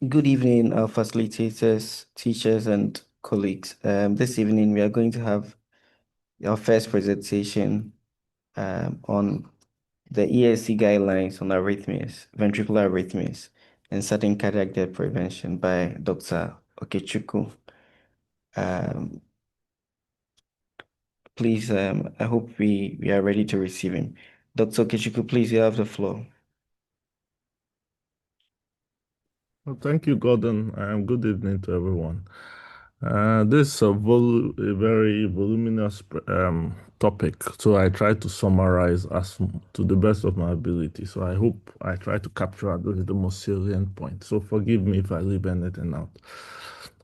Good evening, our facilitators, teachers, and colleagues. This evening, we are going to have our first presentation on the ESC guidelines on arrhythmias, ventricular arrhythmias, and sudden cardiac death prevention by Dr. Okechukwu. Um, please, I hope we are ready to receive him. Dr. Okechukwu, please, you have the floor. Well, thank you, Gordon, and good evening to everyone. This is a very voluminous topic, so I try to summarize to the best of my ability. So I hope I try to capture at least the most salient points. So forgive me if I leave anything out.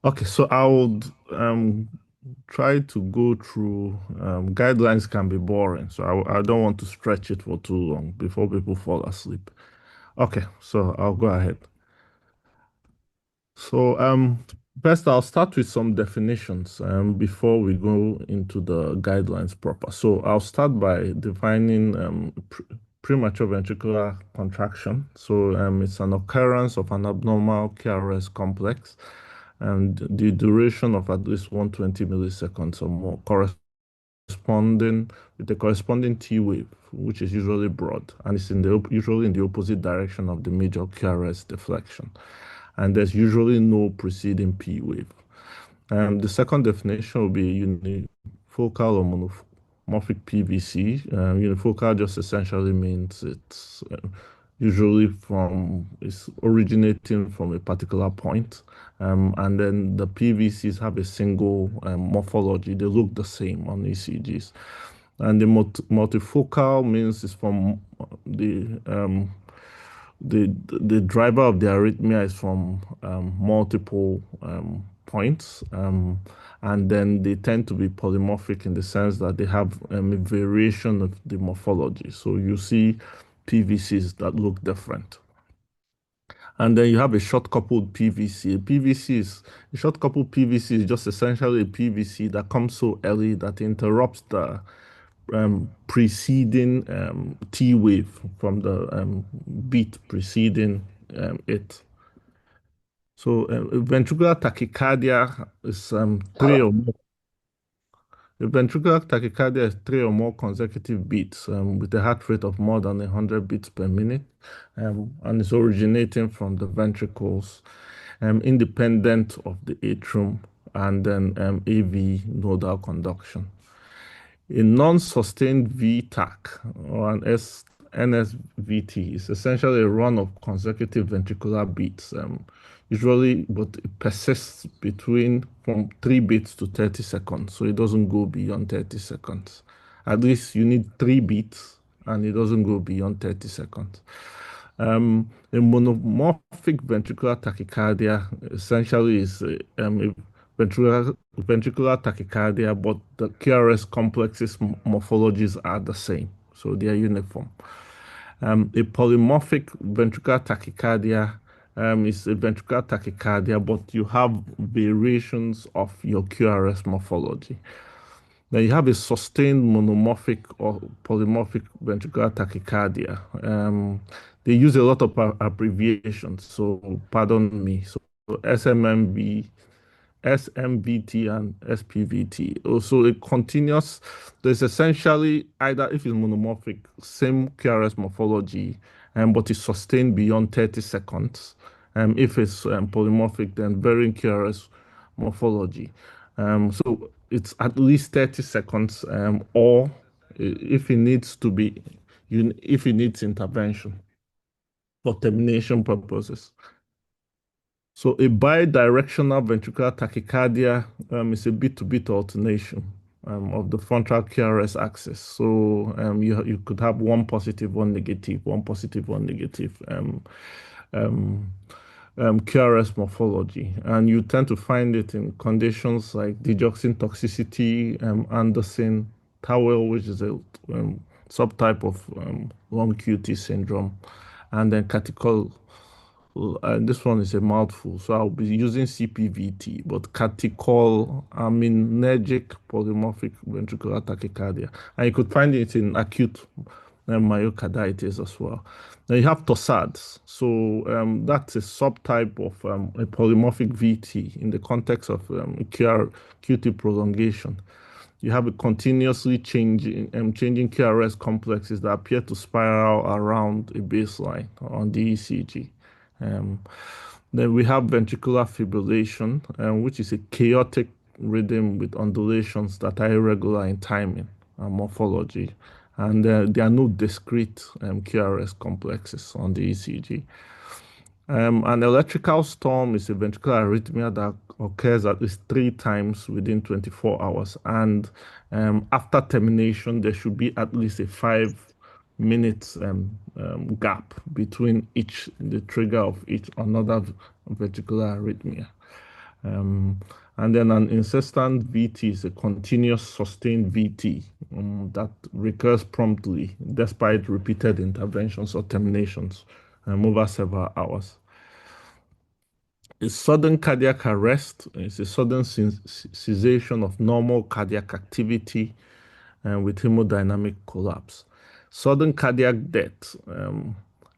Okay, so I would try to go through guidelines can be boring, so I don't want to stretch it for too long before people fall asleep. Okay, so I'll go ahead. So, first I'll start with some definitions before we go into the guidelines proper. So I'll start by defining premature ventricular contraction. So it's an occurrence of an abnormal KRS complex and the duration of at least 120 milliseconds or more corresponding with the corresponding T wave, which is usually broad and it's usually in the opposite direction of the major QRS deflection. And there's usually no preceding P wave. The second definition will be unifocal or monomorphic PVC. Unifocal just essentially means it's originating from a particular point. And then the PVCs have a single morphology. They look the same on ECGs. And the multifocal means it's from the driver of the arrhythmia is from multiple points, and then they tend to be polymorphic in the sense that they have a variation of the morphology. So you see PVCs that look different. And then you have a short coupled PVC. A short coupled PVC is just essentially a PVC that comes so early that interrupts the preceding T wave from the beat preceding it. So ventricular tachycardia is three or more. Ventricular tachycardia is three or more consecutive beats with a heart rate of more than 100 beats per minute, and it's originating from the ventricles, independent of the atrium, and then AV nodal conduction. A non-sustained VTAC or an NSVT is essentially a run of consecutive ventricular beats, usually, but it persists from 3 beats to 30 seconds, so it doesn't go beyond 30 seconds. At least you need 3 beats, and it doesn't go beyond 30 seconds. A monomorphic ventricular tachycardia essentially is a ventricular tachycardia, but the QRS complexes morphologies are the same, so they are uniform. A polymorphic ventricular tachycardia is a ventricular tachycardia, but you have variations of your QRS morphology. Then you have a sustained monomorphic or polymorphic ventricular tachycardia. They use a lot of abbreviations, so pardon me. So SMMV, SMVT, and SPVT. Also, there's essentially either, if it's monomorphic, same QRS morphology, but it's sustained beyond 30 seconds. If it's polymorphic, then varying QRS morphology. So it's at least 30 seconds, or if it needs to be, if it needs intervention for termination purposes. So a bidirectional ventricular tachycardia is a bit-to-bit alternation of the frontal QRS axis. So you could have one positive, one negative, one positive, one negative QRS morphology. And you tend to find it in conditions like digoxin toxicity, Anderson, Tawel, which is a subtype of long QT syndrome, and then catechol. This one is a mouthful, so I'll be using CPVT, but catechol-aminergic polymorphic ventricular tachycardia. And you could find it in acute and myocarditis as well. Then you have torsades. So that's a subtype of a polymorphic VT in the context of QT prolongation. You have a continuously changing QRS complexes that appear to spiral around a baseline on the ECG. Um, then we have ventricular fibrillation, which is a chaotic rhythm with undulations that are irregular in timing and morphology. And there are no discrete QRS complexes on the ECG. An electrical storm is a ventricular arrhythmia that occurs at least 3 times within 24 hours. And after termination, there should be at least a 5 minutes gap between the trigger of each another ventricular arrhythmia. And then an incessant VT is a continuous sustained VT that recurs promptly despite repeated interventions or terminations over several hours. A sudden cardiac arrest is a sudden cessation of normal cardiac activity with hemodynamic collapse. Sudden cardiac death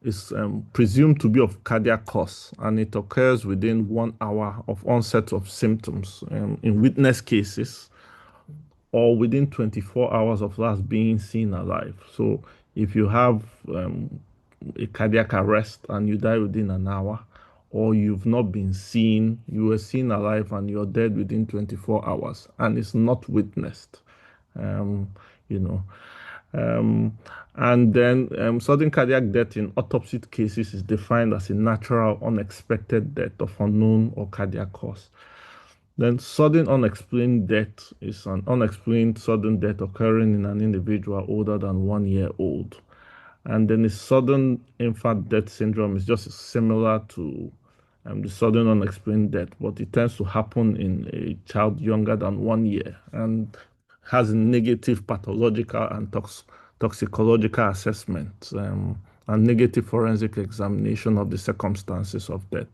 is presumed to be of cardiac cause, and it occurs within 1 hour of onset of symptoms in witness cases or within 24 hours of last being seen alive. So if you have a cardiac arrest and you die within an hour, or you've not been seen, you were seen alive and you're dead within 24 hours, and it's not witnessed, um, you know. And then sudden cardiac death in autopsy cases is defined as a natural, unexpected death of unknown or cardiac cause. Then sudden unexplained death is an unexplained sudden death occurring in an individual older than 1 year old. And then the sudden infant death syndrome is just similar to the sudden unexplained death, but it tends to happen in a child younger than 1 year and has a negative pathological and toxicological assessment and negative forensic examination of the circumstances of death.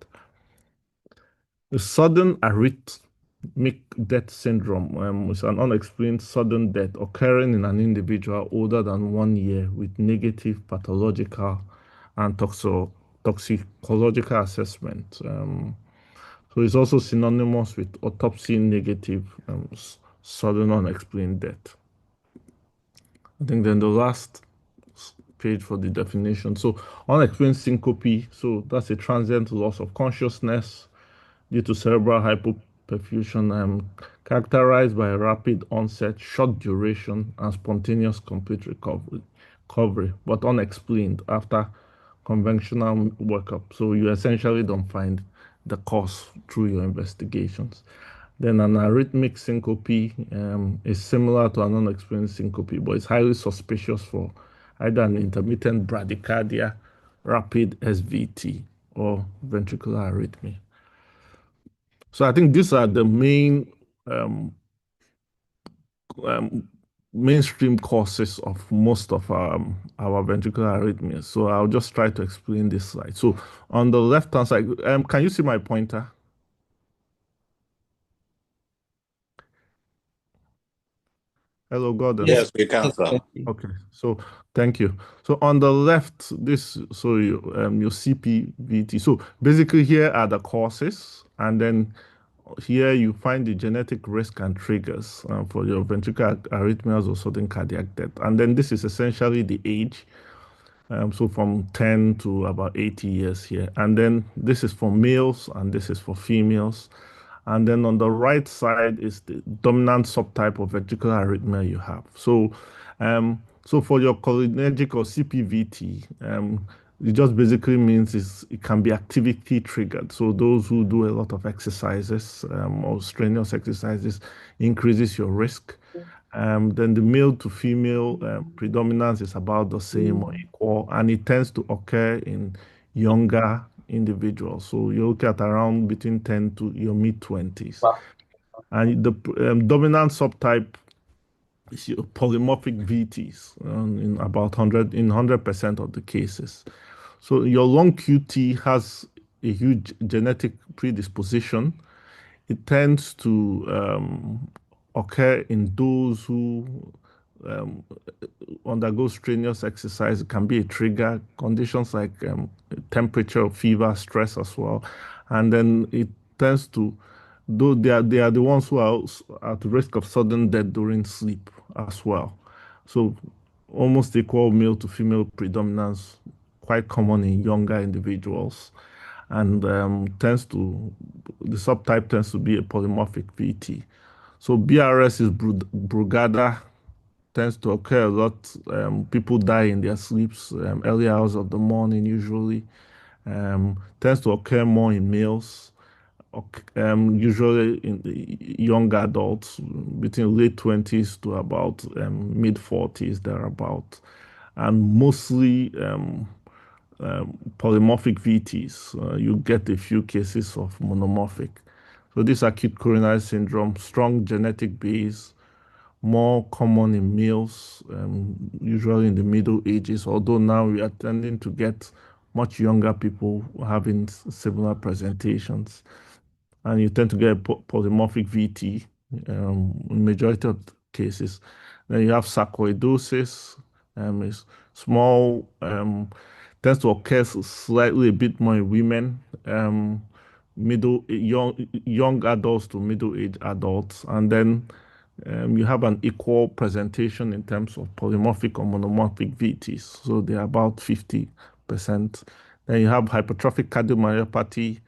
The sudden arrhythmic death syndrome is an unexplained sudden death occurring in an individual older than 1 year with negative pathological and toxicological assessment. So it's also synonymous with autopsy negative sudden unexplained death. I think then the last page for the definition. So unexplained syncope, so that's a transient loss of consciousness due to cerebral hypoperfusion, characterized by a rapid onset, short duration, and spontaneous complete recovery, but unexplained after conventional workup. So you essentially don't find the cause through your investigations. Then an arrhythmic syncope is similar to an unexplained syncope, but it's highly suspicious for either an intermittent bradycardia, rapid SVT, or ventricular arrhythmia. So I think these are the main mainstream causes of most of our ventricular arrhythmias. So I'll just try to explain this slide. So on the left-hand side, can you see my pointer? Hello, Gordon. Yes, we can, sir. Okay, so thank you. So on the left, your CPVT. So basically, here are the causes, and then here you find the genetic risk and triggers for your ventricular arrhythmias or sudden cardiac death. And then this is essentially the age. So from 10 to about 80 years here. And then this is for males and this is for females. And then on the right side is the dominant subtype of ventricular arrhythmia you have. So, so for your cholinergic or CPVT, it just basically means it can be activity triggered. So those who do a lot of exercises or strenuous exercises increases your risk. Then the male to female predominance is about the same or equal, and it tends to occur in younger individuals. So you look at around between 10 to your mid-20s. And the dominant subtype is your polymorphic VTs in about 100% of the cases. So your long QT has a huge genetic predisposition. It tends to occur in those who undergo strenuous exercise, it can be a trigger. Conditions like temperature, fever, stress as well. And then it tends to, though they are the ones who are at risk of sudden death during sleep as well. So almost equal male to female predominance, quite common in younger individuals, and the subtype tends to be a polymorphic VT. So BRS is Brugada, tends to occur a lot. People die in their sleeps, early hours of the morning usually. Tends to occur more in males, usually in the young adults between late 20s to about mid 40s, thereabout, and mostly polymorphic VTs. You get a few cases of monomorphic. So this acute coronary syndrome, strong genetic base, more common in males, usually in the middle ages, although now we are tending to get much younger people having similar presentations. And you tend to get a polymorphic VT in majority of cases. Then you have sarcoidosis, is small, tends to occur slightly a bit more in women, young adults to middle-aged adults, and then you have an equal presentation in terms of polymorphic or monomorphic VTs. So they're about 50%. Then you have hypertrophic cardiomyopathy,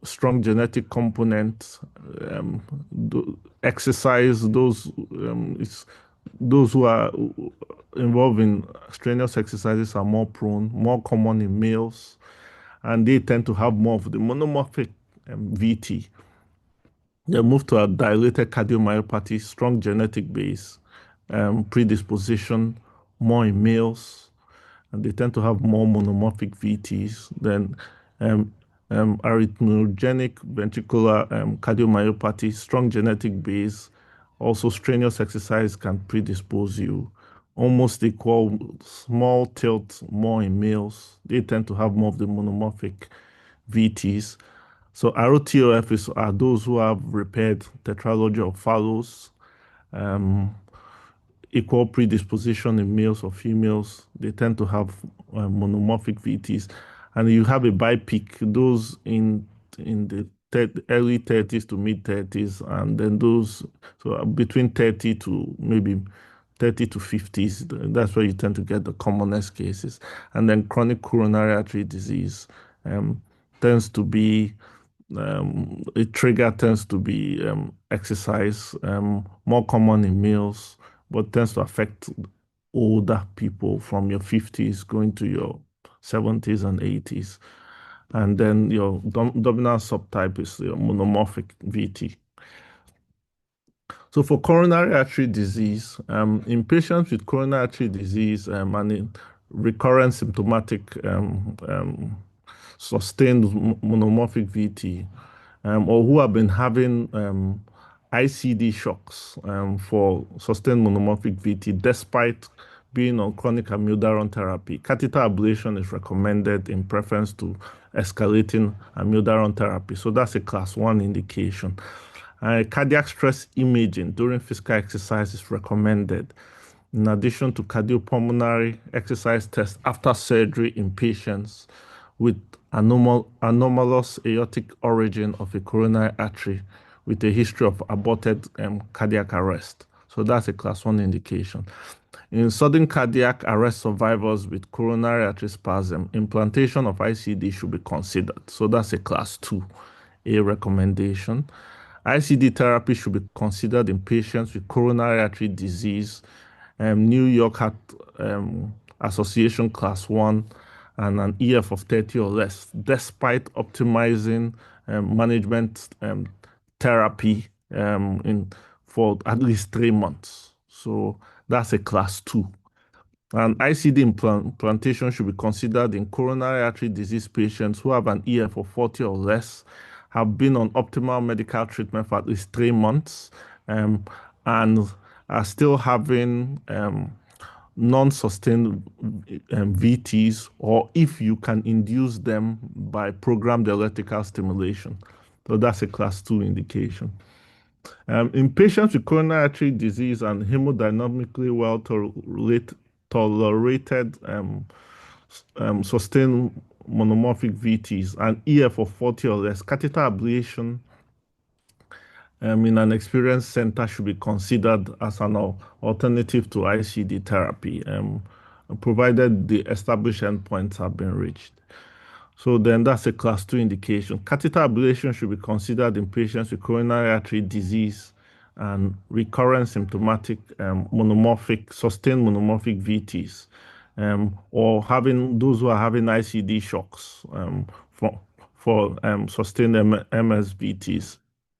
strong genetic component, exercise, those who are involved in strenuous exercises are more common in males, and they tend to have more of the monomorphic VT. They move to a dilated cardiomyopathy, strong genetic base, predisposition, more in males, and they tend to have more monomorphic VTs than um, arrhythmogenic ventricular cardiomyopathy, strong genetic base. Also, strenuous exercise can predispose you. Almost equal, small tilt, more in males. They tend to have more of the monomorphic VTs. So ROTOF are those who have repaired tetralogy of Fallot, equal predisposition in males or females. They tend to have monomorphic VTs, and you have a bipeak. Those in the early 30s to mid 30s, and then those between 30 to maybe 30 to 50s. That's where you tend to get the commonest cases, and then chronic coronary artery disease tends to be a trigger tends to be exercise, more common in males, but tends to affect older people from your 50s going to your 70s and 80s. And then your dominant subtype is your monomorphic VT. So for coronary artery disease, in patients with coronary artery disease and in recurrent symptomatic sustained monomorphic VT, or who have been having ICD shocks for sustained monomorphic VT despite being on chronic amiodarone therapy, catheter ablation is recommended in preference to escalating amiodarone therapy. So that's a class 1 indication. Cardiac stress imaging during physical exercise is recommended, in addition to cardiopulmonary exercise tests after surgery in patients with anomalous aortic origin of a coronary artery with a history of aborted cardiac arrest. So that's a class 1 indication. In sudden cardiac arrest survivors with coronary artery spasm, implantation of ICD should be considered. So that's a class 2A recommendation. ICD therapy should be considered in patients with coronary artery disease, New York Heart Association class 1, and an EF of 30 or less, despite optimizing management therapy for at least 3 months. So that's a class 2. And ICD implantation should be considered in coronary artery disease patients who have an EF of 40 or less, have been on optimal medical treatment for at least 3 months, and are still having non-sustained VTs, or if you can induce them by programmed electrical stimulation. So that's a class 2 indication. In patients with coronary artery disease and hemodynamically well tolerated sustained monomorphic VTs and EF of 40 or less, catheter ablation in an experienced center should be considered as an alternative to ICD therapy, provided the established endpoints have been reached. So then that's a class 2 indication. Catheter ablation should be considered in patients with coronary artery disease and recurrent symptomatic sustained monomorphic VTs, or having those who are having ICD shocks for sustained MSVTs,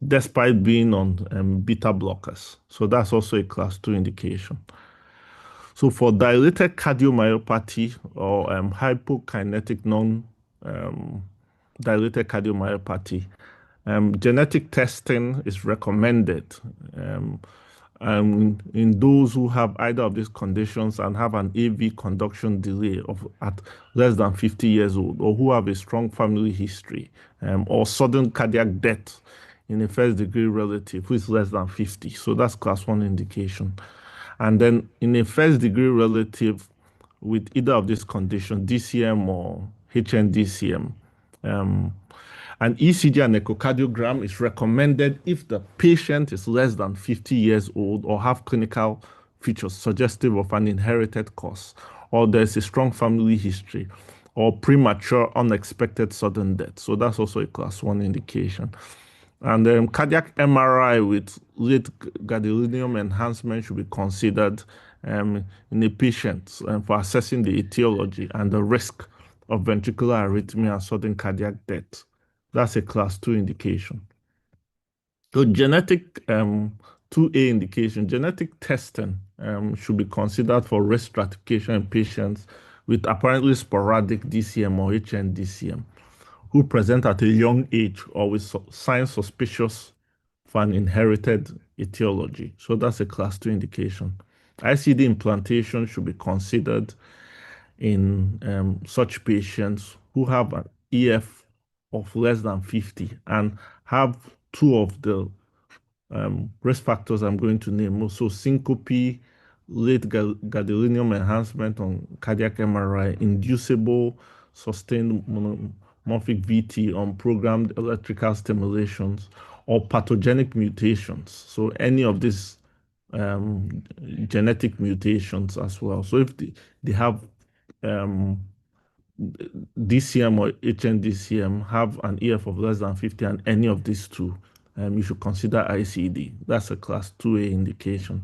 despite being on beta blockers. So that's also a class 2 indication. So for dilated cardiomyopathy or hypokinetic non-dilated cardiomyopathy, genetic testing is recommended in those who have either of these conditions and have an AV conduction delay at less than 50 years old, or who have a strong family history, or sudden cardiac death in a first degree relative who is less than 50. So that's class 1 indication. And then in a first degree relative with either of these conditions, DCM or HNDCM, an ECG and echocardiogram is recommended if the patient is less than 50 years old or have clinical features suggestive of an inherited cause, or there's a strong family history, or premature unexpected sudden death. So that's also a class 1 indication. And cardiac MRI with late gadolinium enhancement should be considered in a patient for assessing the etiology and the risk of ventricular arrhythmia and sudden cardiac death. That's a class 2 indication. So genetic 2A indication, genetic testing should be considered for risk stratification in patients with apparently sporadic DCM or HNDCM who present at a young age or with signs suspicious for an inherited etiology. So that's a class 2 indication. ICD implantation should be considered in such patients who have an EF of less than 50 and have two of the risk factors I'm going to name. So syncope, late gadolinium enhancement on cardiac MRI, inducible sustained monomorphic VT on programmed electrical stimulations, or pathogenic mutations. So any of these genetic mutations as well. So if they have DCM or HNDCM, have an EF of less than 50 and any of these two, you should consider ICD. That's a class 2A indication.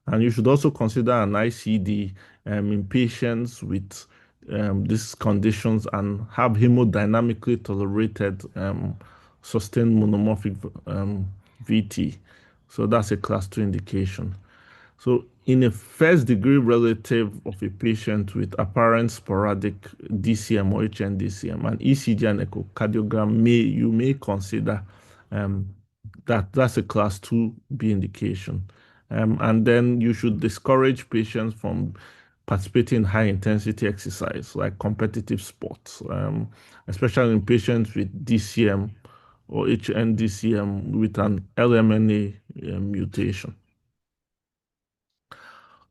And you should also consider an ICD in patients with these conditions and have hemodynamically tolerated sustained monomorphic VT. So that's a class 2 indication. So in a first degree relative of a patient with apparent sporadic DCM or HNDCM, an ECG and echocardiogram you may consider that's a class 2B indication. And then you should discourage patients from participating in high intensity exercise like competitive sports, especially in patients with DCM or HNDCM with an LMNA mutation.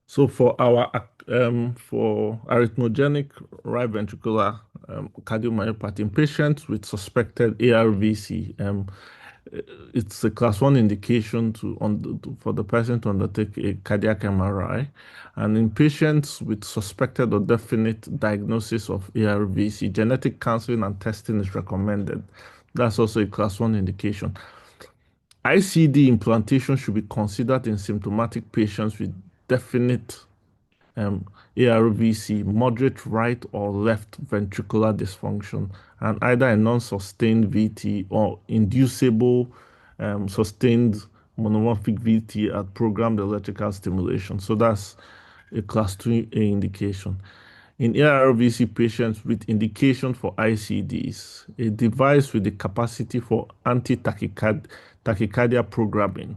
So for arrhythmogenic right ventricular cardiomyopathy in patients with suspected ARVC, it's a class 1 indication for the person to undertake a cardiac MRI. And in patients with suspected or definite diagnosis of ARVC, genetic counseling and testing is recommended. That's also a class 1 indication. ICD implantation should be considered in symptomatic patients with definite ARVC, moderate right or left ventricular dysfunction, and either a non-sustained VT or inducible sustained monomorphic VT at programmed electrical stimulation. So that's a class 2A indication. In ARVC patients with indication for ICDs, a device with the capacity for anti-tachycardia programming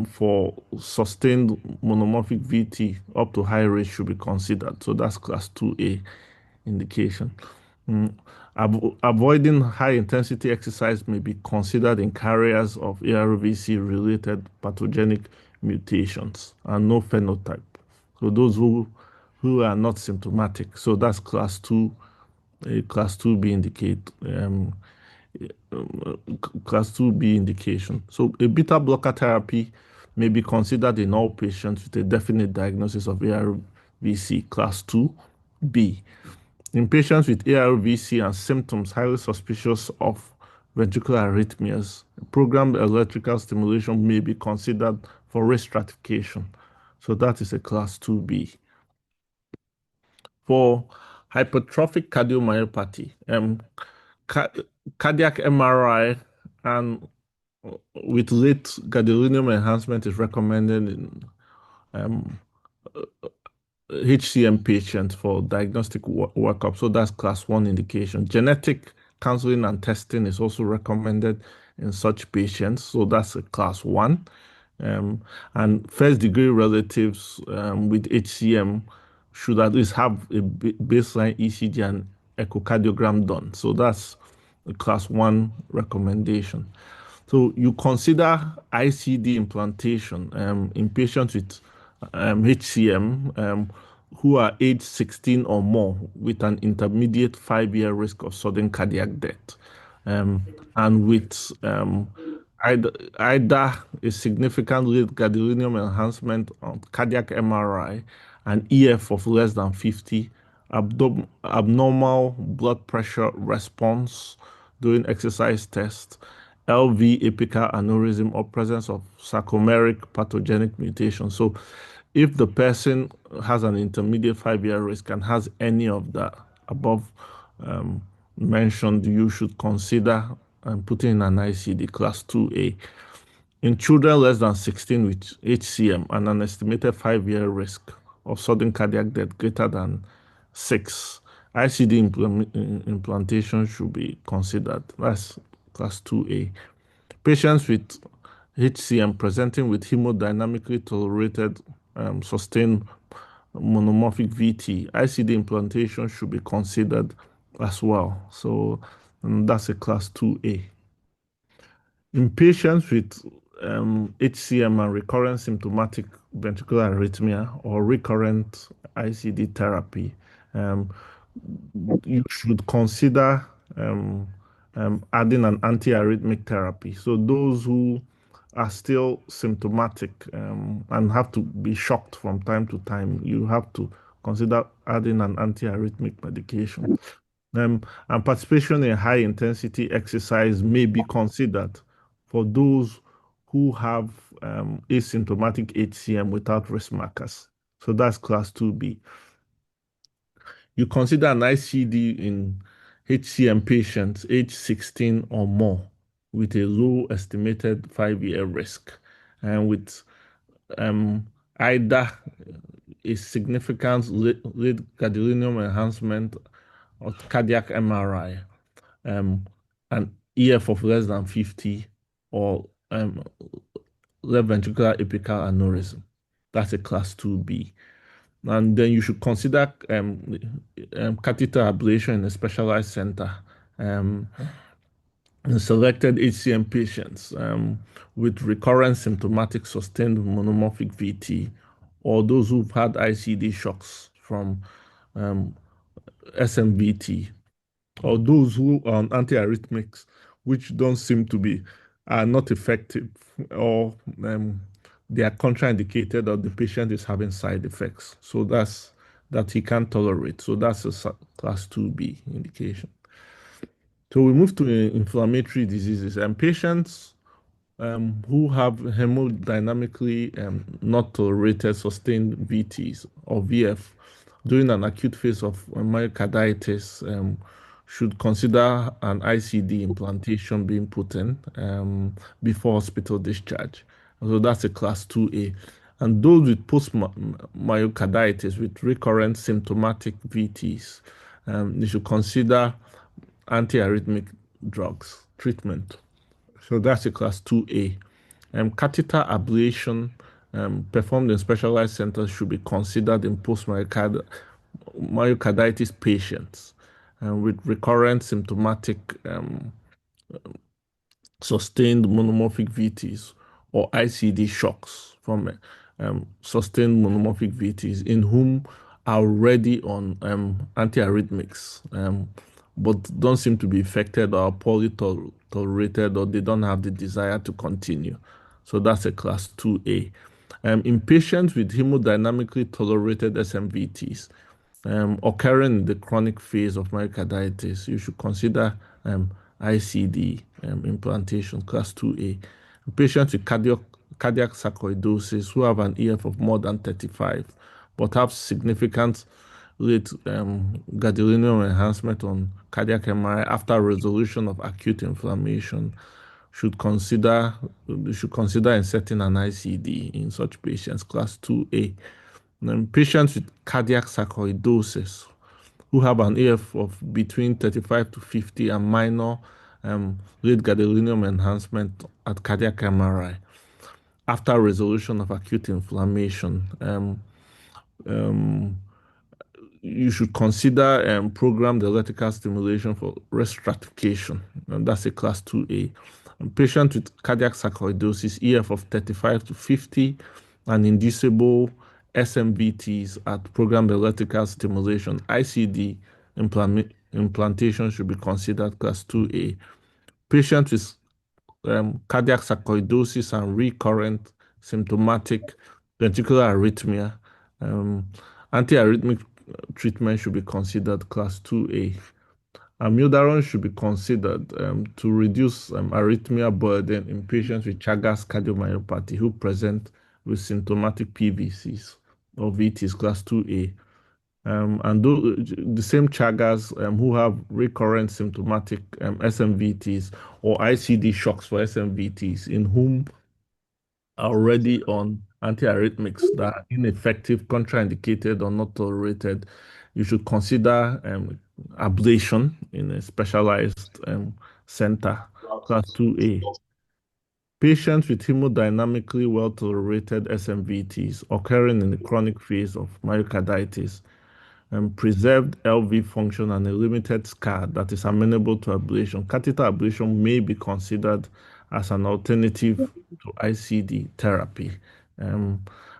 for sustained monomorphic VT up to high rate should be considered. So that's class 2A indication. Avoiding high intensity exercise may be considered in carriers of ARVC related pathogenic mutations and no phenotype. So those who are not symptomatic. So that's class 2, a class 2B class 2B indication. So a beta blocker therapy may be considered in all patients with a definite diagnosis of ARVC class 2B. In patients with ARVC and symptoms highly suspicious of ventricular arrhythmias, programmed electrical stimulation may be considered for risk stratification. So that is a class 2B. For hypertrophic cardiomyopathy, ca- cardiac MRI and with late gadolinium enhancement is recommended in um, HCM patients for diagnostic workup. So that's class 1 indication. Genetic counseling and testing is also recommended in such patients. So that's a class 1. And first degree relatives with HCM should at least have a baseline ECG and echocardiogram done. So that's a class 1 recommendation. So you consider ICD implantation in patients with HCM who are age 16 or more with an intermediate 5-year risk of sudden cardiac death and with either a significant late gadolinium enhancement on cardiac MRI, an EF of less than 50, abnormal blood pressure response during exercise test, LV apical aneurysm, or presence of sarcomeric pathogenic mutation. So if the person has an intermediate 5-year risk and has any of the above um, mentioned, you should consider putting in an ICD class 2A. In children less than 16 with HCM and an estimated 5-year risk of sudden cardiac death greater than 6, ICD implantation should be considered. That's class 2A. Patients with HCM presenting with hemodynamically tolerated sustained monomorphic VT, ICD implantation should be considered as well. So that's a class 2A. In patients with HCM and recurrent symptomatic ventricular arrhythmia or recurrent ICD therapy, um, you should consider adding an antiarrhythmic therapy. So those who are still symptomatic and have to be shocked from time to time, you have to consider adding an antiarrhythmic medication. And participation in high intensity exercise may be considered for those who have asymptomatic HCM without risk markers. So that's class 2B. You consider an ICD in HCM patients age 16 or more with a low estimated 5-year risk and with either a significant late gadolinium enhancement or cardiac MRI, an EF of less than 50, or left ventricular apical aneurysm. That's a class 2B. And then you should consider catheter ablation in a specialized center in selected HCM patients with recurrent symptomatic sustained monomorphic VT or those who've had ICD shocks from SMVT or those who are on antiarrhythmics, which don't seem to be are not effective or they are contraindicated or the patient is having side effects. So that's that he can't tolerate. So that's a class 2B indication. So we move to inflammatory diseases and patients who have hemodynamically not tolerated sustained VTs or VF during an acute phase of myocarditis should consider an ICD implantation being put in before hospital discharge. So that's a class 2A. And those with post myocarditis with recurrent symptomatic VTs, they should consider antiarrhythmic drugs treatment. So that's a class 2A. Catheter ablation performed in specialized centers should be considered in myocarditis patients with recurrent symptomatic sustained monomorphic VTs or ICD shocks from sustained monomorphic VTs in whom are already on antiarrhythmics, but don't seem to be affected or are poorly tolerated, or they don't have the desire to continue. So that's a class 2A. In patients with hemodynamically tolerated SMVTs, occurring in the chronic phase of myocarditis, you should consider ICD implantation, class 2A. Patients with cardiac sarcoidosis who have an EF of more than 35 but have significant late gadolinium enhancement on cardiac MRI after resolution of acute inflammation should consider inserting an ICD in such patients, class 2A. Patients with cardiac sarcoidosis who have an AF of between 35 to 50 and minor late gadolinium enhancement at cardiac MRI after resolution of acute inflammation. You should consider programmed electrical stimulation for rest stratification, and that's a class 2A. Patient with cardiac sarcoidosis, EF of 35 to 50, and inducible SMVTs at programmed electrical stimulation, ICD implantation should be considered class 2A. Patients with cardiac sarcoidosis and recurrent symptomatic ventricular arrhythmia, antiarrhythmic treatment should be considered class 2A. Amiodarone should be considered to reduce arrhythmia burden in patients with Chagas cardiomyopathy who present with symptomatic PVCs or VTs, class 2A. And the same Chagas who have recurrent symptomatic SMVTs or ICD shocks for SMVTs in whom are already on antiarrhythmics that are ineffective, contraindicated, or not tolerated, you should consider ablation in a specialized center, class 2A. Patients with hemodynamically well tolerated SMVTs occurring in the chronic phase of myocarditis preserved LV function and a limited scar that is amenable to ablation. Catheter ablation may be considered as an alternative to ICD therapy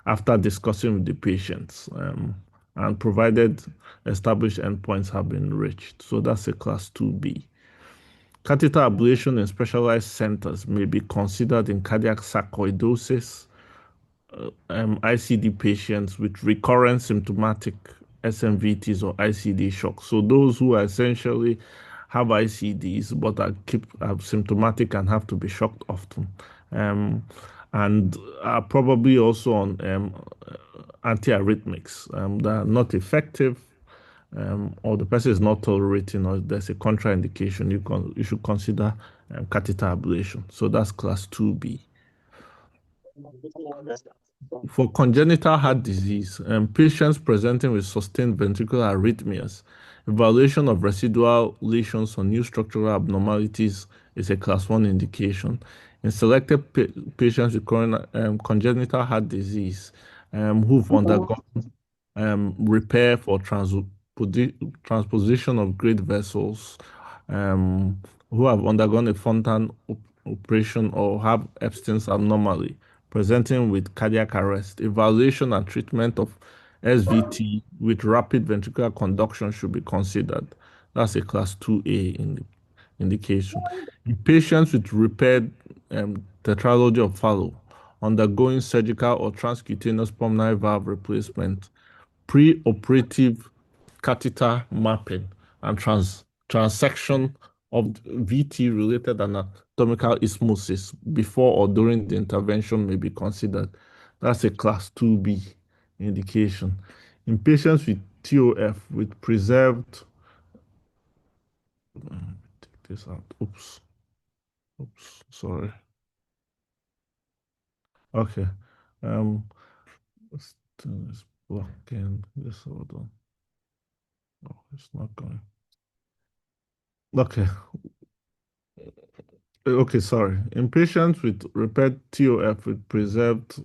after discussing with the patients and provided established endpoints have been reached. So that's a class 2B. Catheter ablation in specialized centers may be considered in cardiac sarcoidosis, ICD patients with recurrent symptomatic SMVTs or ICD shock. So those who essentially have ICDs but are symptomatic and have to be shocked often, and are probably also on antiarrhythmics that are not effective, or the person is not tolerating, or there's a contraindication, you should consider catheter ablation. So that's class 2B. For congenital heart disease, patients presenting with sustained ventricular arrhythmias, evaluation of residual lesions or new structural abnormalities is a class 1 indication. In selected patients with congenital heart disease who've undergone repair for transposition of great vessels, who have undergone a Fontan operation or have Epstein's abnormality, presenting with cardiac arrest, evaluation and treatment of SVT with rapid ventricular conduction should be considered. That's a class 2A indication. In patients with repaired tetralogy of Fallot undergoing surgical or transcutaneous pulmonary valve replacement, pre-operative catheter mapping and transection of VT-related anatomical osmosis before or during the intervention may be considered. That's a class 2B indication. In patients with TOF with preserved, take this out. Oops, sorry. Okay. Let's turn this blocking. This hold on. Oh, it's not going. Okay. Okay, sorry. In patients with repaired TOF with preserved,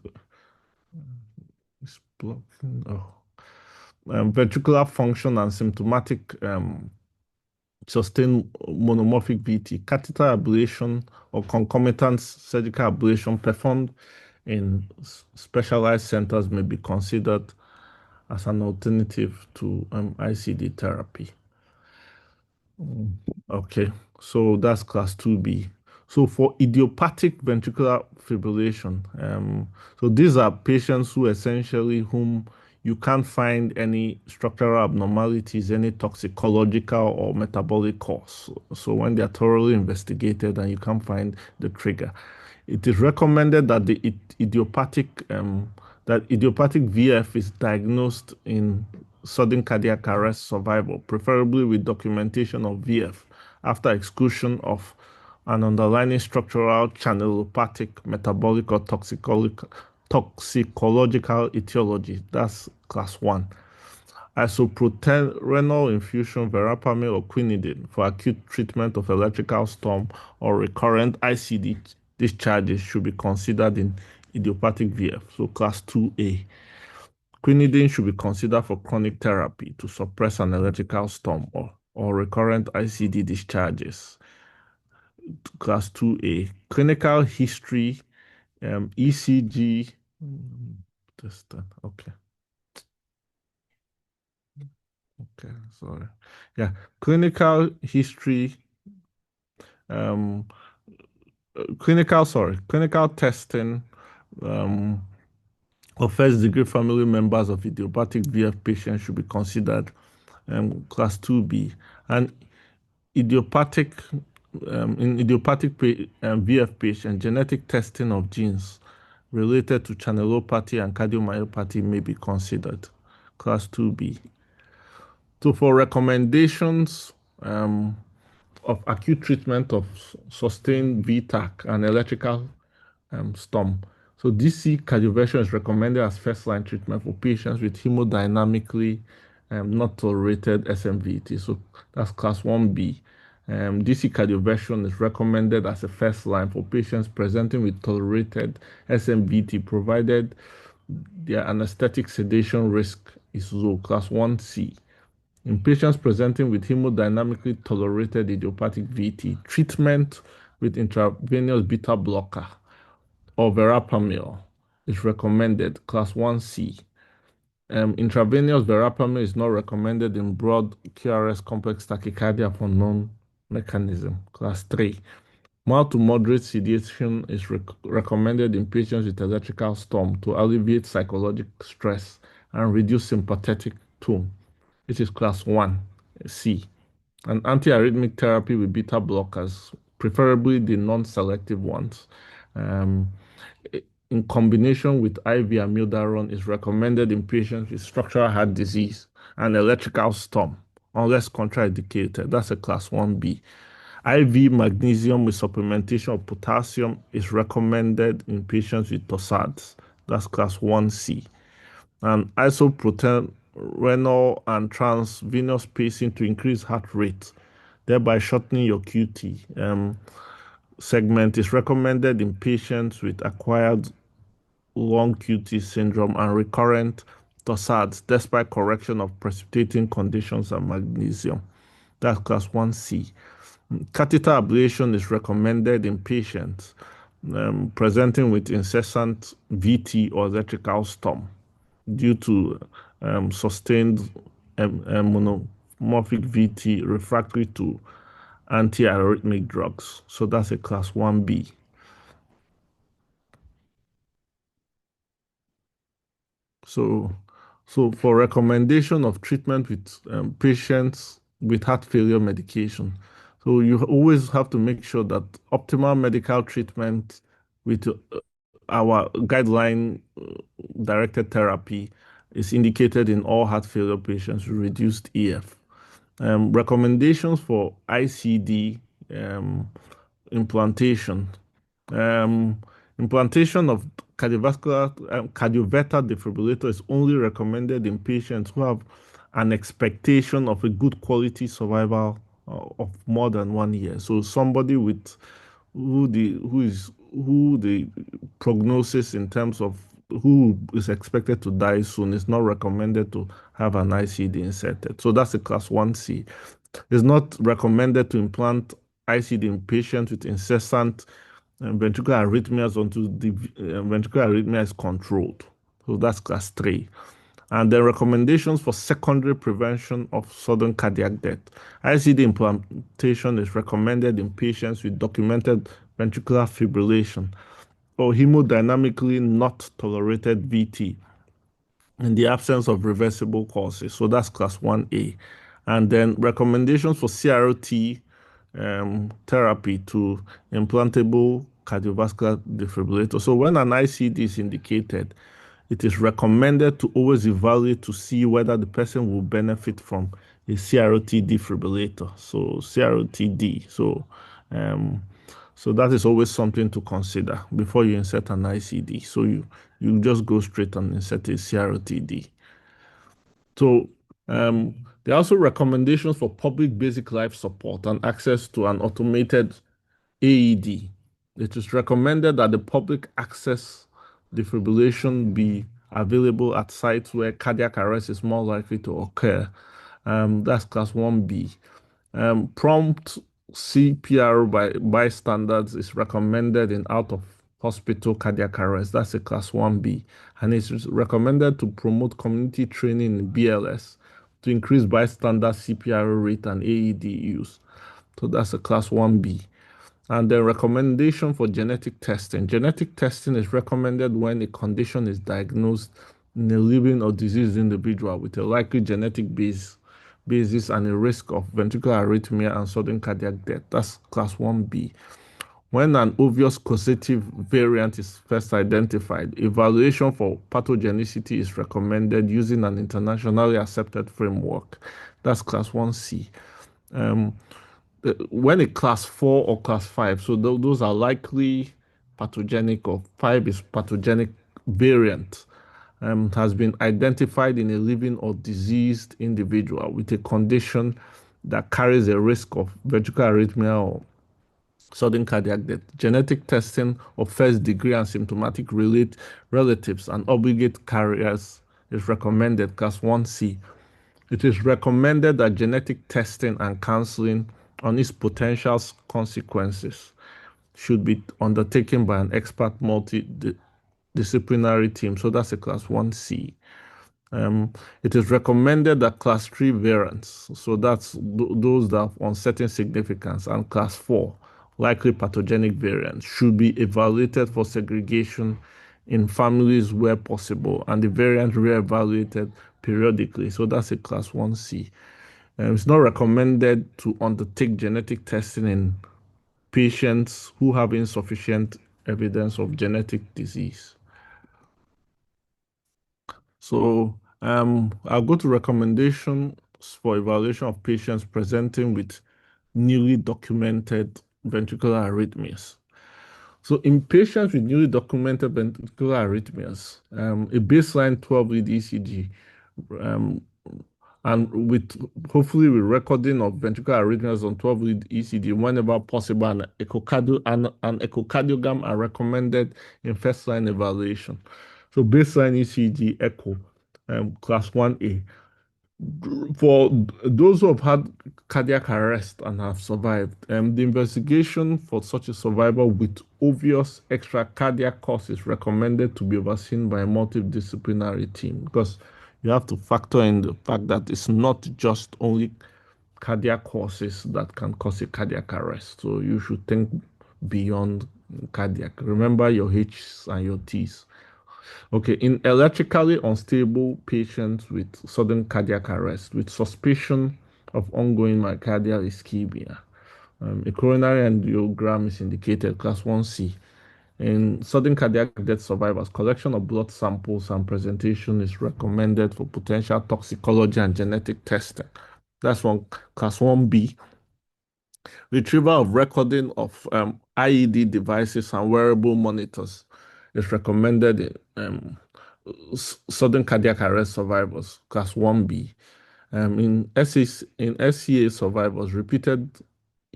it's blocking. Oh, ventricular function and symptomatic sustained monomorphic VT, catheter ablation or concomitant surgical ablation performed in specialized centers may be considered as an alternative to ICD therapy. Okay, so that's class 2B. So for idiopathic ventricular fibrillation, so these are patients who essentially whom you can't find any structural abnormalities, any toxicological or metabolic cause. So when they are thoroughly investigated and you can't find the trigger, it is recommended that the idiopathic VF is diagnosed in sudden cardiac arrest survival, preferably with documentation of VF after exclusion of an underlying structural channelopathic, metabolic, or toxicological etiology. That's class 1. Isoproterenal infusion, verapamil, or quinidine for acute treatment of electrical storm or recurrent ICD discharges should be considered in idiopathic VF, so class 2A. Quinidine should be considered for chronic therapy to suppress an electrical storm or recurrent ICD discharges, class 2A. Clinical history, ECG, okay. Okay, sorry. Yeah, clinical history, um, clinical testing of first degree family members of idiopathic VF patients should be considered class 2B. And idiopathic, VF patients, genetic testing of genes related to channelopathy and cardiomyopathy may be considered class 2B. So for recommendations of acute treatment of sustained VTAC and electrical storm. So DC cardioversion is recommended as first-line treatment for patients with hemodynamically not tolerated SMVT. So that's class 1B. DC cardioversion is recommended as a first line for patients presenting with tolerated SMVT, provided their anesthetic sedation risk is low, class 1C. In patients presenting with hemodynamically tolerated idiopathic VT, treatment with intravenous beta blocker or verapamil is recommended, class 1C. Intravenous verapamil is not recommended in broad QRS complex tachycardia for known mechanism, class 3. Mild to moderate sedation is recommended in patients with electrical storm to alleviate psychological stress and reduce sympathetic tone. It is class 1C. And antiarrhythmic therapy with beta blockers, preferably the non-selective ones, in combination with IV amiodarone, is recommended in patients with structural heart disease and electrical storm, unless contraindicated. That's a class 1B. IV magnesium with supplementation of potassium is recommended in patients with torsades. That's class 1C. And isoproterenal and transvenous pacing to increase heart rate, thereby shortening your QT segment, is recommended in patients with acquired long QT syndrome and recurrent torsades, despite correction of precipitating conditions and magnesium. That's class 1C. Catheter ablation is recommended in patients presenting with incessant VT or electrical storm due to sustained monomorphic VT refractory to antiarrhythmic drugs. So that's a class 1B. So, for recommendation of treatment with patients with heart failure medication, so you always have to make sure that optimal medical treatment with our guideline directed therapy is indicated in all heart failure patients with reduced EF. Recommendations for ICD implantation. Implantation of cardioverter defibrillator is only recommended in patients who have an expectation of a good quality survival of more than 1 year. So somebody with who the prognosis in terms of who is expected to die soon is not recommended to have an ICD inserted. So that's a class 1C. It's not recommended to implant ICD in patients with incessant ventricular arrhythmias until the ventricular arrhythmia is controlled. So that's class 3. And then recommendations for secondary prevention of sudden cardiac death. ICD implantation is recommended in patients with documented ventricular fibrillation or hemodynamically not tolerated VT in the absence of reversible causes. So that's class 1A. And then recommendations for CRT therapy to implantable cardiovascular defibrillator. So when an ICD is indicated, it is recommended to always evaluate to see whether the person will benefit from a CRT defibrillator. So CRTD. Um, so that is always something to consider before you insert an ICD. So you just go straight and insert a CRTD. So there are also recommendations for public basic life support and access to an automated AED. It is recommended that the public access defibrillation be available at sites where cardiac arrest is more likely to occur. That's class 1B. Prompt CPR by bystanders is recommended in out of hospital cardiac arrest. That's a class 1B. And it's recommended to promote community training in BLS to increase bystander CPR rate and AED use. So that's a class 1B. And the recommendation for genetic testing. Genetic testing is recommended when a condition is diagnosed in a living or diseased individual with a likely genetic basis and a risk of ventricular arrhythmia and sudden cardiac death. That's class 1B. When an obvious causative variant is first identified, evaluation for pathogenicity is recommended using an internationally accepted framework. That's class 1C. When a class 4 or class 5, so those are likely pathogenic, or 5 is pathogenic variant, has been identified in a living or diseased individual with a condition that carries a risk of ventricular arrhythmia or sudden cardiac death. Genetic testing of first degree and symptomatic relatives and obligate carriers is recommended, class 1C. It is recommended that genetic testing and counseling on its potential consequences should be undertaken by an expert multidisciplinary team. So that's a class 1C. It is recommended that class 3 variants, so that's those that have uncertain significance, and class 4, likely pathogenic variants, should be evaluated for segregation in families where possible, and the variant re-evaluated periodically. So that's a class 1C. It's not recommended to undertake genetic testing in patients who have insufficient evidence of genetic disease. So I'll go to recommendations for evaluation of patients presenting with newly documented ventricular arrhythmias. So in patients with newly documented ventricular arrhythmias, a baseline 12-lead ECG, and with hopefully with recording of ventricular arrhythmias on 12-lead ECG whenever possible, an echocardiogram are recommended in first-line evaluation. So baseline ECG echo, class 1A. For those who have had cardiac arrest and have survived, the investigation for such a survivor with obvious extracardiac cause is recommended to be overseen by a multidisciplinary team, because you have to factor in the fact that it's not just only cardiac causes that can cause a cardiac arrest. So you should think beyond cardiac. Remember your H's and your T's. Okay, in electrically unstable patients with sudden cardiac arrest with suspicion of ongoing myocardial ischemia, a coronary angiogram is indicated, class 1C. In sudden cardiac death survivors, collection of blood samples and presentation is recommended for potential toxicology and genetic testing. That's one, class 1B. Retrieval of recording of IED devices and wearable monitors is recommended in sudden cardiac arrest survivors, class 1B. In SCA survivors, repeated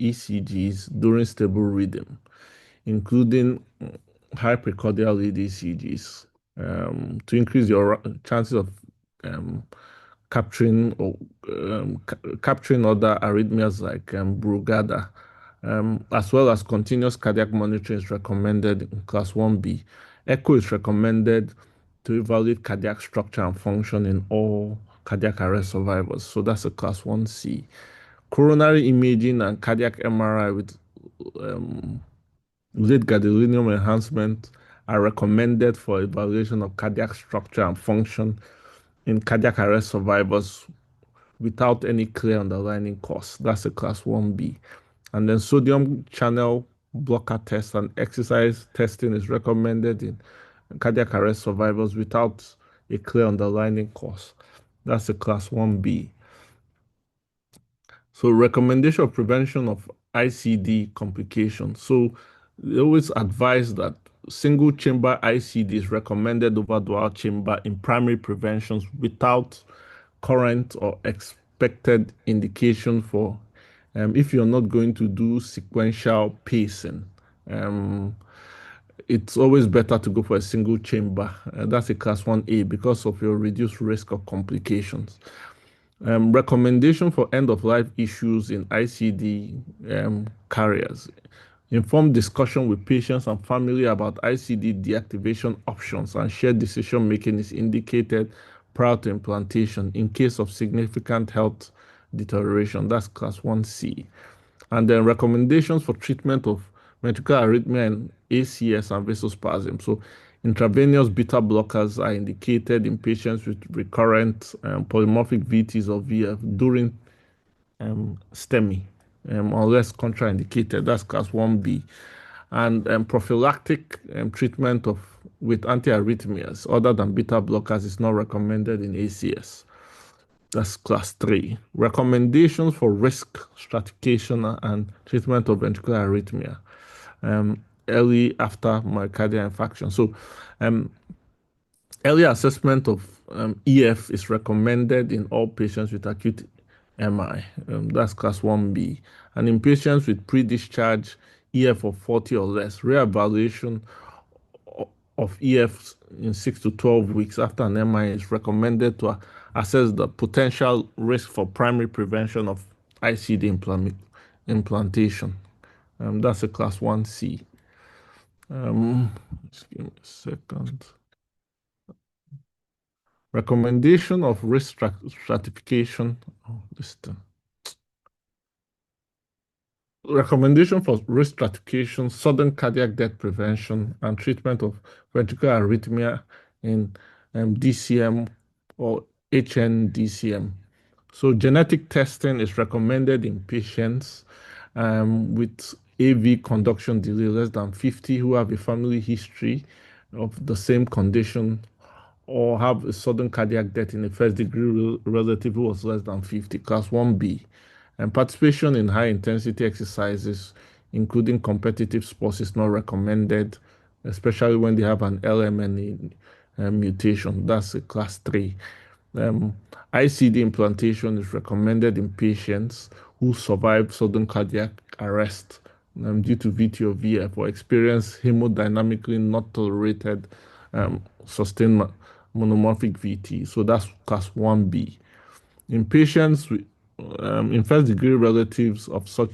ECGs during stable reading, including high precordial lead ECGs, to increase your chances of capturing other arrhythmias like Brugada as well as continuous cardiac monitoring is recommended in class 1B. Echo is recommended to evaluate cardiac structure and function in all cardiac arrest survivors. So that's a class 1C. Coronary imaging and cardiac MRI with late gadolinium enhancement are recommended for evaluation of cardiac structure and function in cardiac arrest survivors without any clear underlying cause. That's a class 1B. And then sodium channel blocker test and exercise testing is recommended in cardiac arrest survivors without a clear underlying cause. That's a class 1B. So recommendation of prevention of ICD complications. So they always advise that single chamber ICD is recommended over dual chamber in primary preventions without current or expected indication for if you're not going to do sequential pacing. It's always better to go for a single chamber. That's a class 1A because of your reduced risk of complications. Recommendation for end-of-life issues in ICD carriers. Informed discussion with patients and family about ICD deactivation options and shared decision-making is indicated prior to implantation in case of significant health deterioration. That's class 1C. And then recommendations for treatment of ventricular arrhythmia and ACS and vasospasm. So intravenous beta blockers are indicated in patients with recurrent polymorphic VTs or VF during STEMI, unless contraindicated. That's class 1B. And prophylactic treatment of with antiarrhythmias other than beta blockers is not recommended in ACS. That's class 3. Recommendations for risk stratification and treatment of ventricular arrhythmia early after myocardial infarction. So early assessment of EF is recommended in all patients with acute MI. That's class 1B. And in patients with pre-discharge EF of 40 or less, reevaluation of EF in 6 to 12 weeks after an MI is recommended to assess the potential risk for primary prevention of ICD implantation. That's a class 1C. Just give me a second. Recommendation of risk stratification. Oh, this thing. Recommendation for risk stratification, sudden cardiac death prevention, and treatment of ventricular arrhythmia in DCM or HNDCM. So genetic testing is recommended in patients with AV conduction delay less than 50 who have a family history of the same condition or have a sudden cardiac death in a first degree relative who was less than 50, class 1B. And participation in high intensity exercises, including competitive sports, is not recommended, especially when they have an LMNA mutation. That's a class 3. ICD implantation is recommended in patients who survive sudden cardiac arrest due to VT or VF or experience hemodynamically not tolerated sustained monomorphic VT. So that's class 1B. In patients with in first degree relatives of such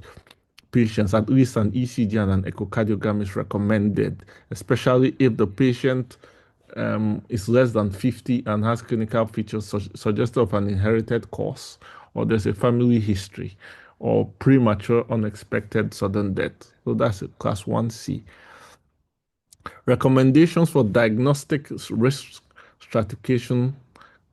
patients, at least an ECG and an echocardiogram is recommended, especially if the patient is less than 50 and has clinical features suggestive of an inherited cause, or there's a family history, or premature unexpected sudden death. So that's a class 1C. Recommendations for diagnostic risk stratification,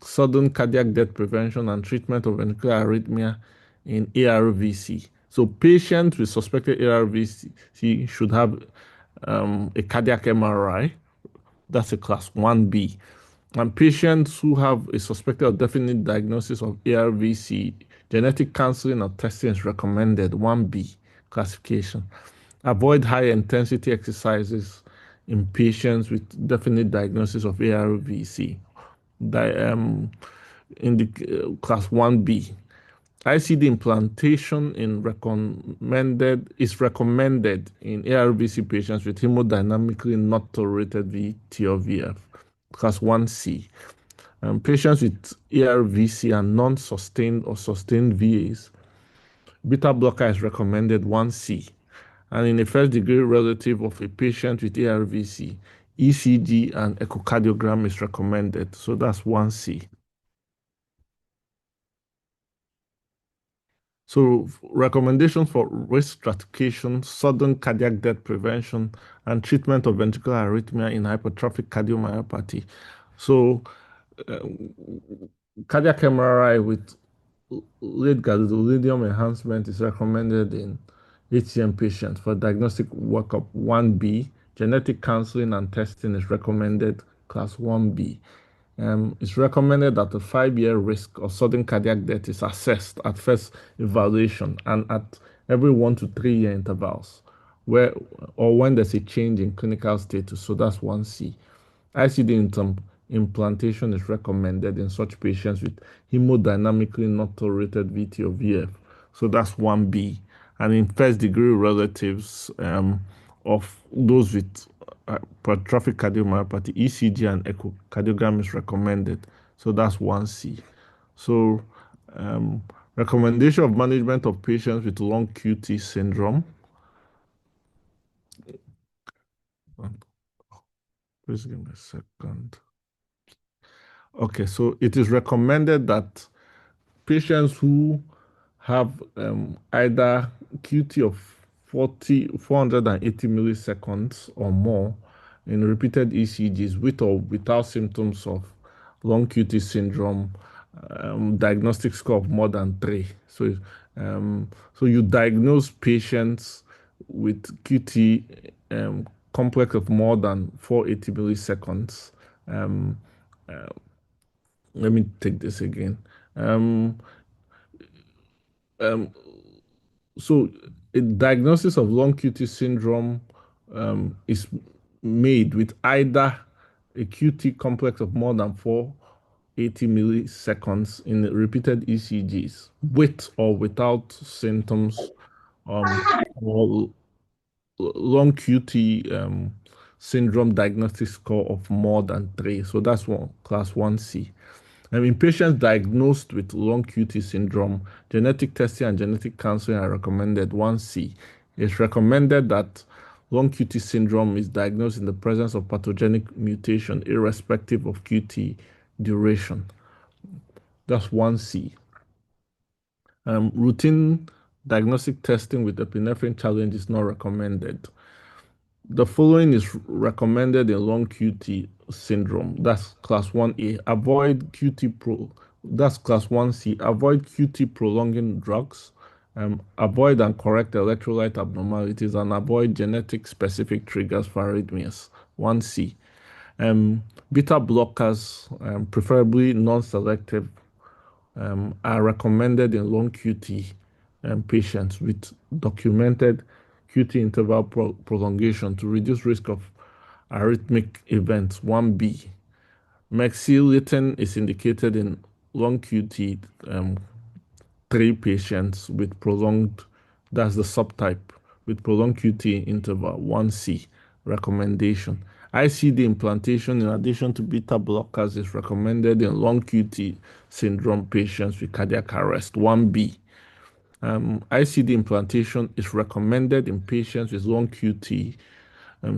sudden cardiac death prevention, and treatment of ventricular arrhythmia in ARVC. So patients with suspected ARVC should have a cardiac MRI. That's a class 1B. And patients who have a suspected or definite diagnosis of ARVC, genetic counseling or testing is recommended, 1B classification. Avoid high intensity exercises in patients with definite diagnosis of ARVC. In the class 1B. ICD implantation is recommended in ARVC patients with hemodynamically not tolerated VT or VF, class 1C. Patients with ARVC and non-sustained or sustained VAs, beta blocker is recommended 1C. And in a first degree relative of a patient with ARVC, ECG and echocardiogram is recommended. So that's 1C. So recommendations for risk stratification, sudden cardiac death prevention, and treatment of ventricular arrhythmia in hypertrophic cardiomyopathy. So uh, cardiac MRI with late gadolinium enhancement is recommended in HCM patients for diagnostic workup 1B. Genetic counseling and testing is recommended class 1B. It's recommended that the 5-year risk of sudden cardiac death is assessed at first evaluation and at every 1 to 3 year intervals, where or when there's a change in clinical status. So that's 1C. ICD implantation is recommended in such patients with hemodynamically not tolerated VT or VF. So that's 1B. And in first degree relatives of those with hypertrophic cardiomyopathy, ECG and echocardiogram is recommended. So that's 1C. So um, recommendation of management of patients with long QT syndrome. Please give me a second. Okay, so it is recommended that patients who have either QT of 480 milliseconds or more in repeated ECGs with or without symptoms of long QT syndrome, diagnostic score of more than 3. So you diagnose patients with QT complex of more than 480 milliseconds. Um, Let me take this again. Um, um, so a diagnosis of long QT syndrome is made with either a QT complex of more than 480 milliseconds in repeated ECGs, with or without symptoms, or long QT syndrome diagnostic score of more than 3. So that's one class 1C. In patients diagnosed with long QT syndrome, genetic testing and genetic counseling are recommended. 1C. It's recommended that long QT syndrome is diagnosed in the presence of pathogenic mutation, irrespective of QT duration. That's 1C. Routine diagnostic testing with epinephrine challenge is not recommended. The following is recommended in long QT syndrome. That's class 1A. Avoid QT pro. That's class 1C. Avoid QT prolonging drugs. Avoid and correct electrolyte abnormalities and avoid genetic specific triggers for arrhythmias. 1C. Beta blockers, preferably non-selective, are recommended in long QT patients with documented QT interval prolongation to reduce risk of arrhythmic events. 1B. Mexilutin is indicated in long QT 3 patients with prolonged, that's the subtype, with prolonged QT interval. 1C. Recommendation. ICD implantation in addition to beta blockers is recommended in long QT syndrome patients with cardiac arrest. 1B. ICD implantation is recommended in patients with long QT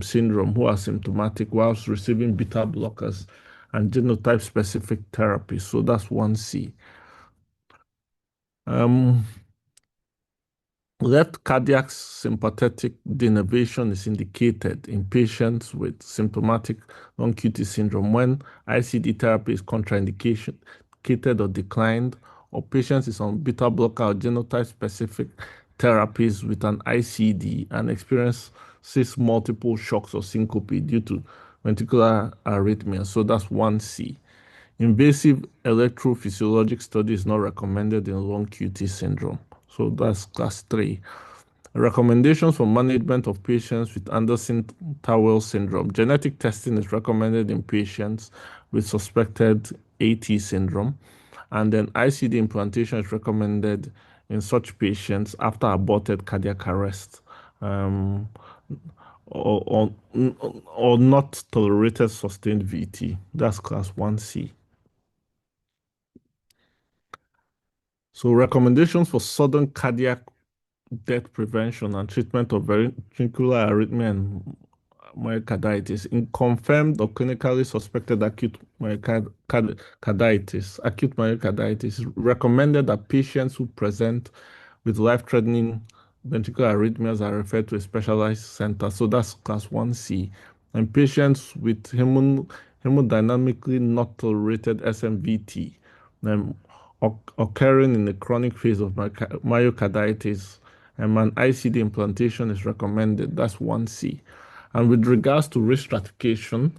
syndrome who are symptomatic whilst receiving beta blockers and genotype specific therapy. So that's 1C. Left cardiac sympathetic denervation is indicated in patients with symptomatic long QT syndrome when ICD therapy is contraindicated or declined, or patients is on beta blocker or genotype specific therapies with an ICD and experiences multiple shocks or syncope due to ventricular arrhythmia. So that's 1C. Invasive electrophysiologic study is not recommended in long QT syndrome. So that's class 3. Recommendations for management of patients with Anderson-Tawil syndrome. Genetic testing is recommended in patients with suspected AT syndrome. And then ICD implantation is recommended in such patients after aborted cardiac arrest. Or not tolerated sustained VT. That's class 1C. So recommendations for sudden cardiac death prevention and treatment of ventricular arrhythmia and myocarditis. In confirmed or clinically suspected acute myocarditis, recommended that patients who present with life-threatening ventricular arrhythmias are referred to a specialized center. So that's class 1C. And patients with hemodynamically not tolerated SMVT um, occurring in the chronic phase of myocarditis, an ICD implantation is recommended. That's 1C. And with regards to risk stratification,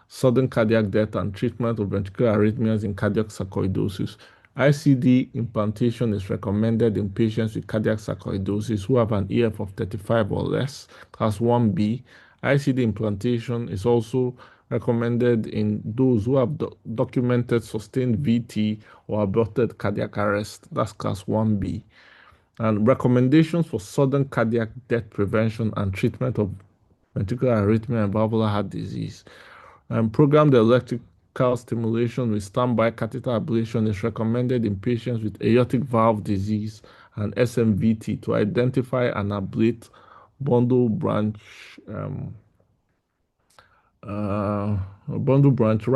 sudden cardiac death and treatment of ventricular arrhythmias in cardiac sarcoidosis, ICD implantation is recommended in patients with cardiac sarcoidosis who have an EF of 35 or less, class 1B. ICD implantation is also recommended in those who have documented sustained VT or aborted cardiac arrest. That's class 1B. And recommendations for sudden cardiac death prevention and treatment of ventricular arrhythmia and valvular heart disease. Programmed electrical stimulation with standby catheter ablation is recommended in patients with aortic valve disease and SMVT to identify and ablate bundle branch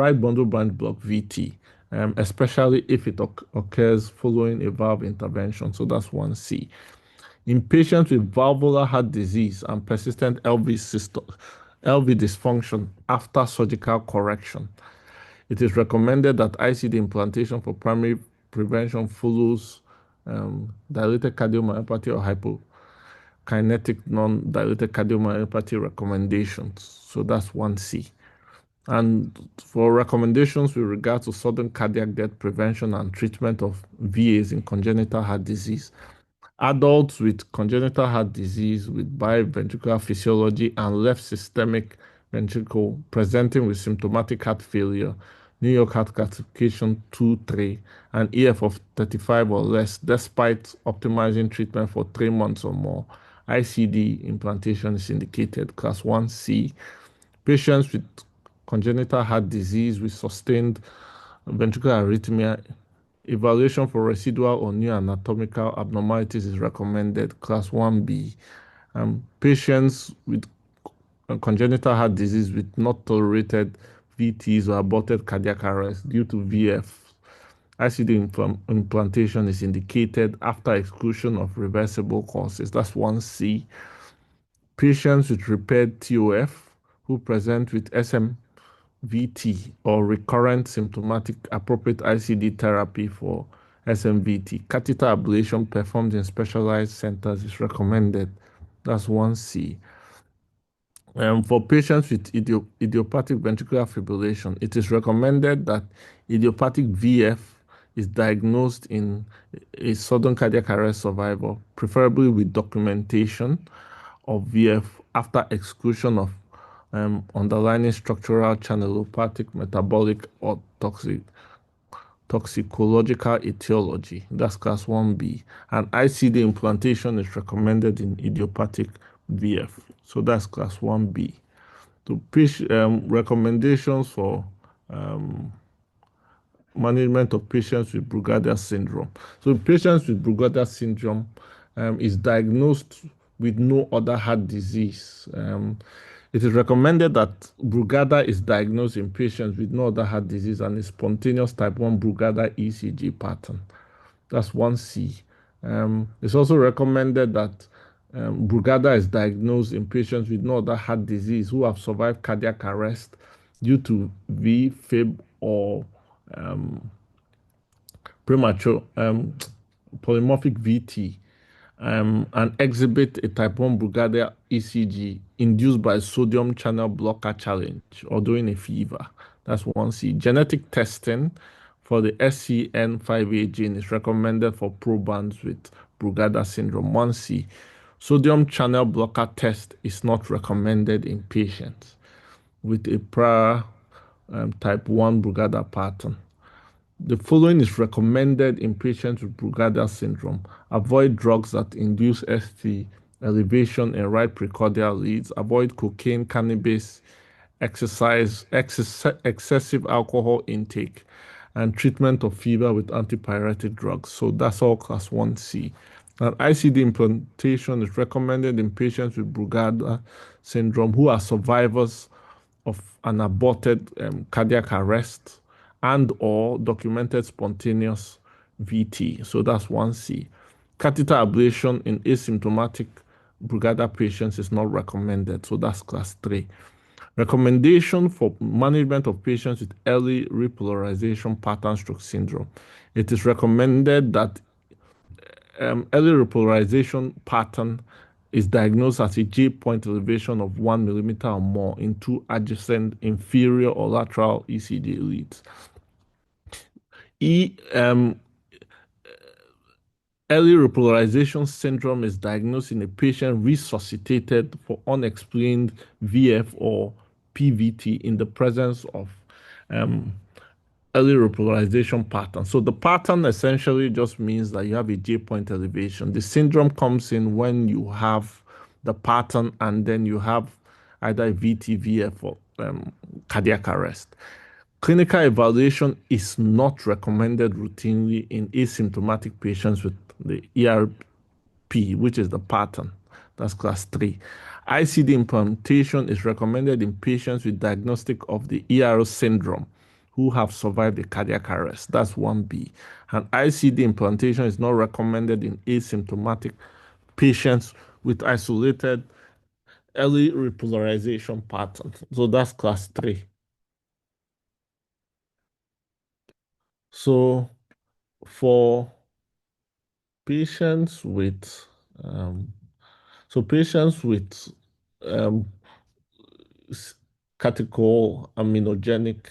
right bundle branch block VT, especially if it occurs following a valve intervention. So that's 1C. In patients with valvular heart disease and persistent LV dysfunction after surgical correction, it is recommended that ICD implantation for primary prevention follows dilated cardiomyopathy or hypokinetic non-dilated cardiomyopathy recommendations. So that's 1C. And for recommendations with regard to sudden cardiac death prevention and treatment of VAs in congenital heart disease, adults with congenital heart disease with biventricular physiology and left systemic ventricle presenting with symptomatic heart failure, New York Heart Classification 2-3, and EF of 35 or less, despite optimizing treatment for 3 months or more, ICD implantation is indicated. Class 1C. Patients with congenital heart disease with sustained ventricular arrhythmia, evaluation for residual or new anatomical abnormalities is recommended. Class 1B. Patients with congenital heart disease with not tolerated VTs or aborted cardiac arrest due to VF, ICD implantation is indicated after exclusion of reversible causes. That's 1C. Patients with repaired TOF who present with SMVT or recurrent symptomatic appropriate ICD therapy for SMVT. Catheter ablation performed in specialized centers is recommended. That's 1C. For patients with idiopathic ventricular fibrillation, it is recommended that idiopathic VF is diagnosed in a sudden cardiac arrest survivor, preferably with documentation of VF after exclusion of underlying structural channelopathic, metabolic, or toxicological etiology. That's class 1B. And ICD implantation is recommended in idiopathic VF. So that's class 1B. To recommendations for management of patients with Brugada syndrome. So patients with Brugada syndrome is diagnosed with no other heart disease. It is recommended that Brugada is diagnosed in patients with no other heart disease and a spontaneous type 1 Brugada ECG pattern. That's 1C. It's also recommended that Brugada is diagnosed in patients with no other heart disease who have survived cardiac arrest due to VFib or premature polymorphic VT and exhibit a type 1 Brugada ECG induced by sodium channel blocker challenge or during a fever. That's 1C. Genetic testing for the SCN5A gene is recommended for probands with Brugada syndrome. 1C. Sodium channel blocker test is not recommended in patients with a prior type 1 Brugada pattern. The following is recommended in patients with Brugada syndrome. Avoid drugs that induce ST elevation in right precordial leads. Avoid cocaine, cannabis, excessive alcohol intake, and treatment of fever with antipyretic drugs. So that's all class 1C. And ICD implantation is recommended in patients with Brugada syndrome who are survivors of an aborted cardiac arrest and or documented spontaneous VT. So that's 1C. Catheter ablation in asymptomatic Brugada patients is not recommended. So that's class 3. Recommendation for management of patients with early repolarization pattern stroke syndrome. It is recommended that early repolarization pattern is diagnosed as a J point elevation of 1 millimeter or more in two adjacent inferior or lateral ECG leads. E, Early repolarization syndrome is diagnosed in a patient resuscitated for unexplained VF or PVT in the presence of early repolarization pattern. So the pattern essentially just means that you have a J point elevation. The syndrome comes in when you have the pattern and then you have either VT, VF, or cardiac arrest. Clinical evaluation is not recommended routinely in asymptomatic patients with the ERP, which is the pattern. That's class 3. ICD implantation is recommended in patients with diagnostic of the ERO syndrome who have survived a cardiac arrest. That's 1B. And ICD implantation is not recommended in asymptomatic patients with isolated early repolarization pattern. So that's class 3. So for patients with um, patients with um, catecholaminergic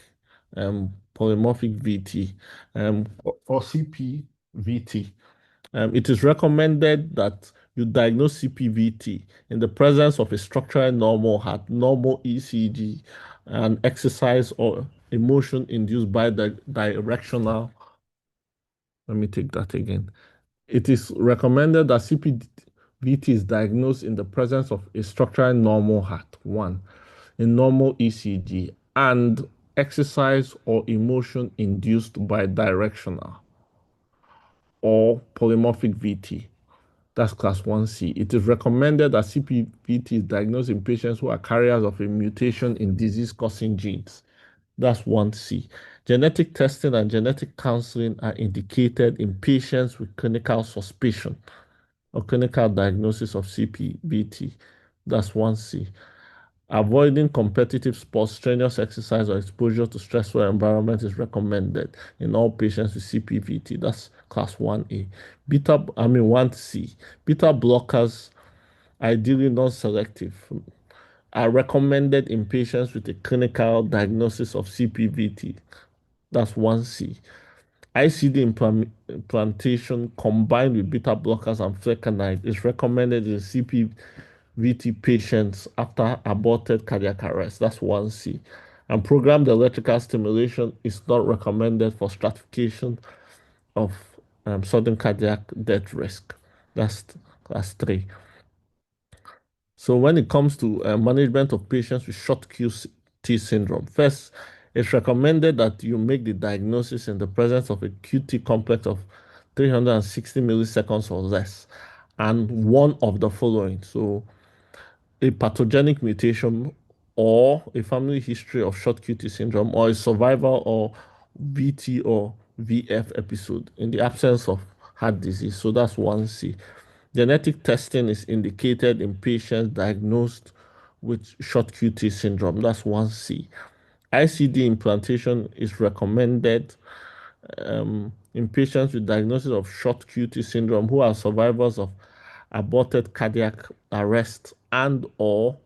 polymorphic VT or CPVT. It is recommended that you diagnose CPVT in the presence of a structurally normal heart, normal ECG, and exercise or emotion induced by the directional. Let me take that again. It is recommended that CPVT is diagnosed in the presence of a structurally normal heart, one, a normal ECG, and exercise or emotion induced by directional or polymorphic VT. That's class 1C. It is recommended that CPVT is diagnosed in patients who are carriers of a mutation in disease-causing genes. That's 1C. Genetic testing and genetic counseling are indicated in patients with clinical suspicion or clinical diagnosis of CPVT. That's 1C. Avoiding competitive sports, strenuous exercise, or exposure to stressful environment is recommended in all patients with CPVT. That's class 1A. 1C. Beta blockers, ideally non-selective, are recommended in patients with a clinical diagnosis of CPVT. That's 1C. ICD implantation combined with beta blockers and flecainide is recommended in CPVT patients after aborted cardiac arrest. That's 1C. And programmed electrical stimulation is not recommended for stratification of sudden cardiac death risk. That's class 3. So when it comes to management of patients with short QT syndrome, first, it's recommended that you make the diagnosis in the presence of a QT complex of 360 milliseconds or less, and one of the following. So a pathogenic mutation or a family history of short QT syndrome or a survival or VT or VF episode in the absence of heart disease. So that's 1C. Genetic testing is indicated in patients diagnosed with short QT syndrome. That's 1C. ICD implantation is recommended in patients with diagnosis of short QT syndrome who are survivors of aborted cardiac arrest and or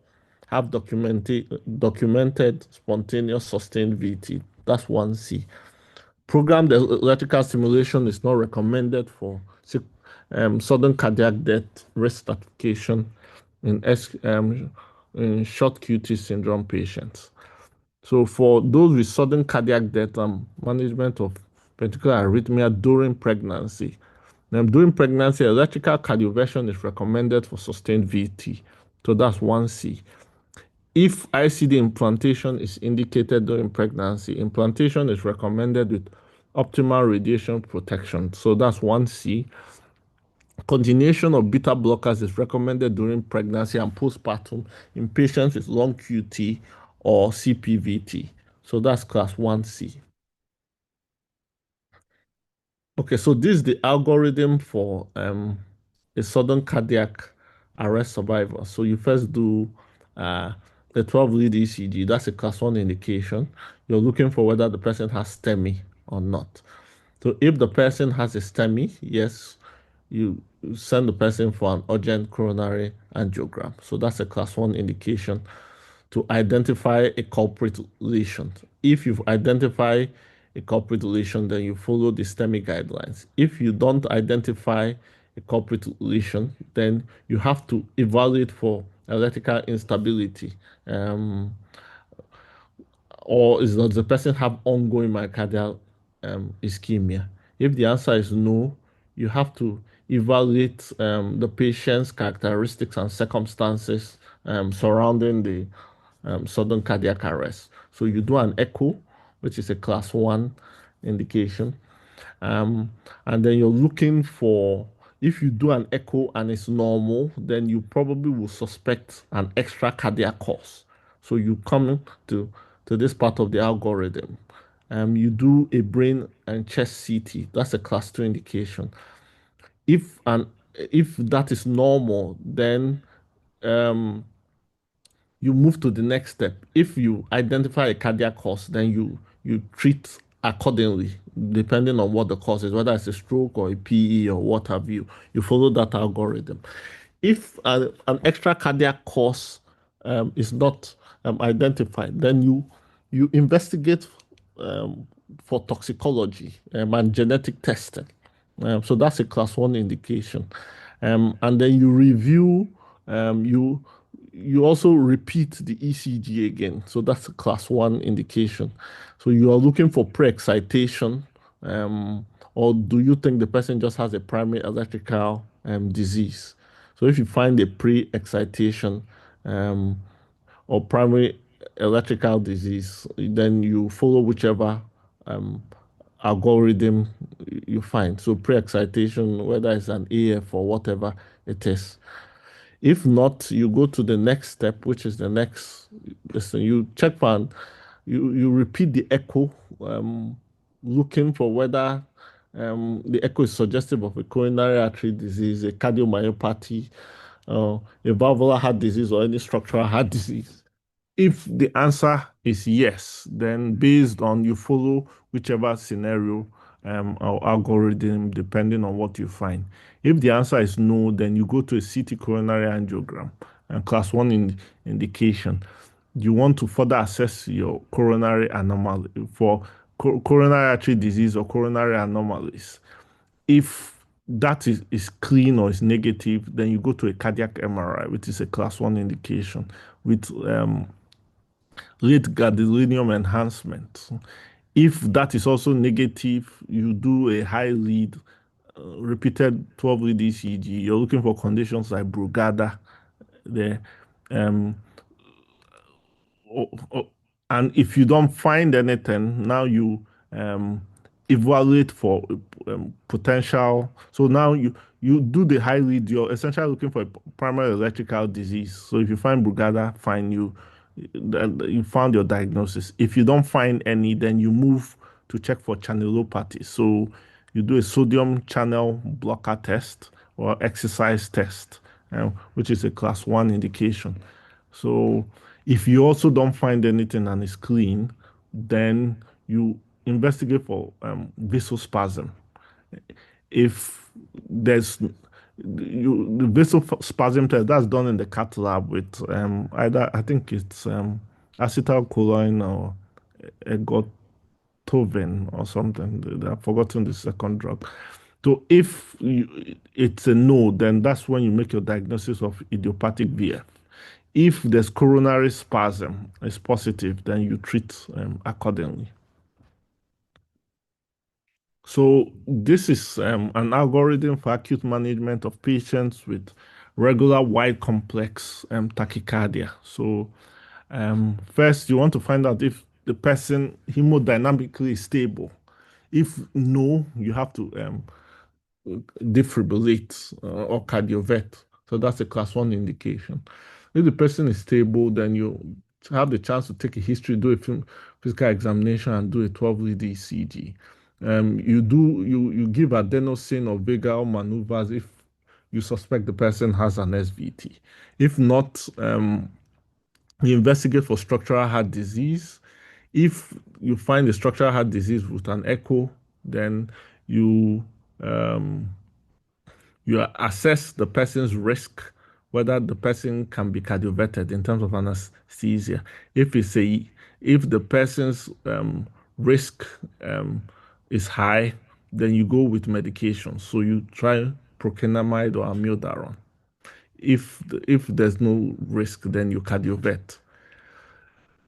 have documented spontaneous sustained VT. That's 1C. Programmed electrical stimulation is not recommended for sudden cardiac death risk stratification in short QT syndrome patients. So for those with sudden cardiac death and management of ventricular arrhythmia during pregnancy, during pregnancy, electrical cardioversion is recommended for sustained VT. So that's 1C. If ICD implantation is indicated during pregnancy, implantation is recommended with optimal radiation protection. So that's 1C. Continuation of beta blockers is recommended during pregnancy and postpartum in patients with long QT or CPVT. So that's class 1C. Okay, so this is the algorithm for a sudden cardiac arrest survivor. So you first do uh, the 12 lead ECG. That's a class 1 indication. You're looking for whether the person has STEMI or not. So if the person has a STEMI, yes, you send the person for an urgent coronary angiogram. So that's a class 1 indication to identify a culprit lesion. If you've identified a culprit lesion, then you follow the STEMI guidelines. If you don't identify a culprit lesion, then you have to evaluate for electrical instability. Or does the person have ongoing myocardial ischemia? If the answer is no, you have to evaluate the patient's characteristics and circumstances surrounding the sudden cardiac arrest. So you do an echo, which is a class 1 indication. Um, and then you're looking for, if you do an echo and it's normal, then you probably will suspect an extra cardiac cause. So you come to this part of the algorithm. You do a brain and chest CT. That's a class 2 indication. If and if that is normal, then um, you move to the next step. If you identify a cardiac cause, then you treat accordingly, depending on what the cause is, whether it's a stroke or a PE or what have you. You follow that algorithm. If an extra cardiac cause is not identified, then you investigate um, for toxicology and genetic testing. So that's a class 1 indication. And then you review, you also repeat the ECG again. So that's a class 1 indication. So you are looking for pre-excitation, or do you think the person just has a primary electrical disease? So if you find a pre-excitation um, or primary electrical disease, then you follow whichever um, algorithm you find. So pre-excitation, whether it's an AF or whatever it is. If not, you go to the next step, which is the next. Listen, you check for, you repeat the echo, looking for whether the echo is suggestive of a coronary artery disease, a cardiomyopathy, a valvular heart disease, or any structural heart disease. If the answer is yes, then based on you follow whichever scenario or algorithm, depending on what you find. If the answer is no, then you go to a CT coronary angiogram and class 1 indication. You want to further assess your coronary anomaly for coronary artery disease or coronary anomalies. If that is clean or is negative, then you go to a cardiac MRI, which is a class 1 indication with late gadolinium enhancement. If that is also negative, you do a high lead, repeated 12 lead ECG. You're looking for conditions like Brugada there. Um, o- o- and if you don't find anything, now you um, evaluate for potential. So now you do the high lead. You're essentially looking for a primary electrical disease. So if you find Brugada, fine, you found your diagnosis. If you don't find any, then you move to check for channelopathy. So you do a sodium channel blocker test or exercise test, which is a class 1 indication. So if you also don't find anything and it's clean, then you investigate for vasospasm. If there's the vasospasm test that's done in the cath lab with either I think it's acetylcholine or ergotovin or something. I've forgotten the second drug. So if it's a no, then that's when you make your diagnosis of idiopathic VF. If there's coronary spasm, it's positive, then you treat accordingly. So this is an algorithm for acute management of patients with regular wide complex tachycardia. So first, you want to find out if the person hemodynamically is stable. If no, you have to defibrillate or cardiovert. So that's a class one indication. If the person is stable, then you have the chance to take a history, do a physical examination, and do a 12-lead ECG. You give adenosine or vagal maneuvers if you suspect the person has an SVT. If not, you investigate for structural heart disease. If you find a structural heart disease with an echo, then you um, you assess the person's risk, whether the person can be cardioverted in terms of anesthesia. If the person's risk is high, then you go with medication. So you try procainamide or amiodarone. If there's no risk, then you cardiovert.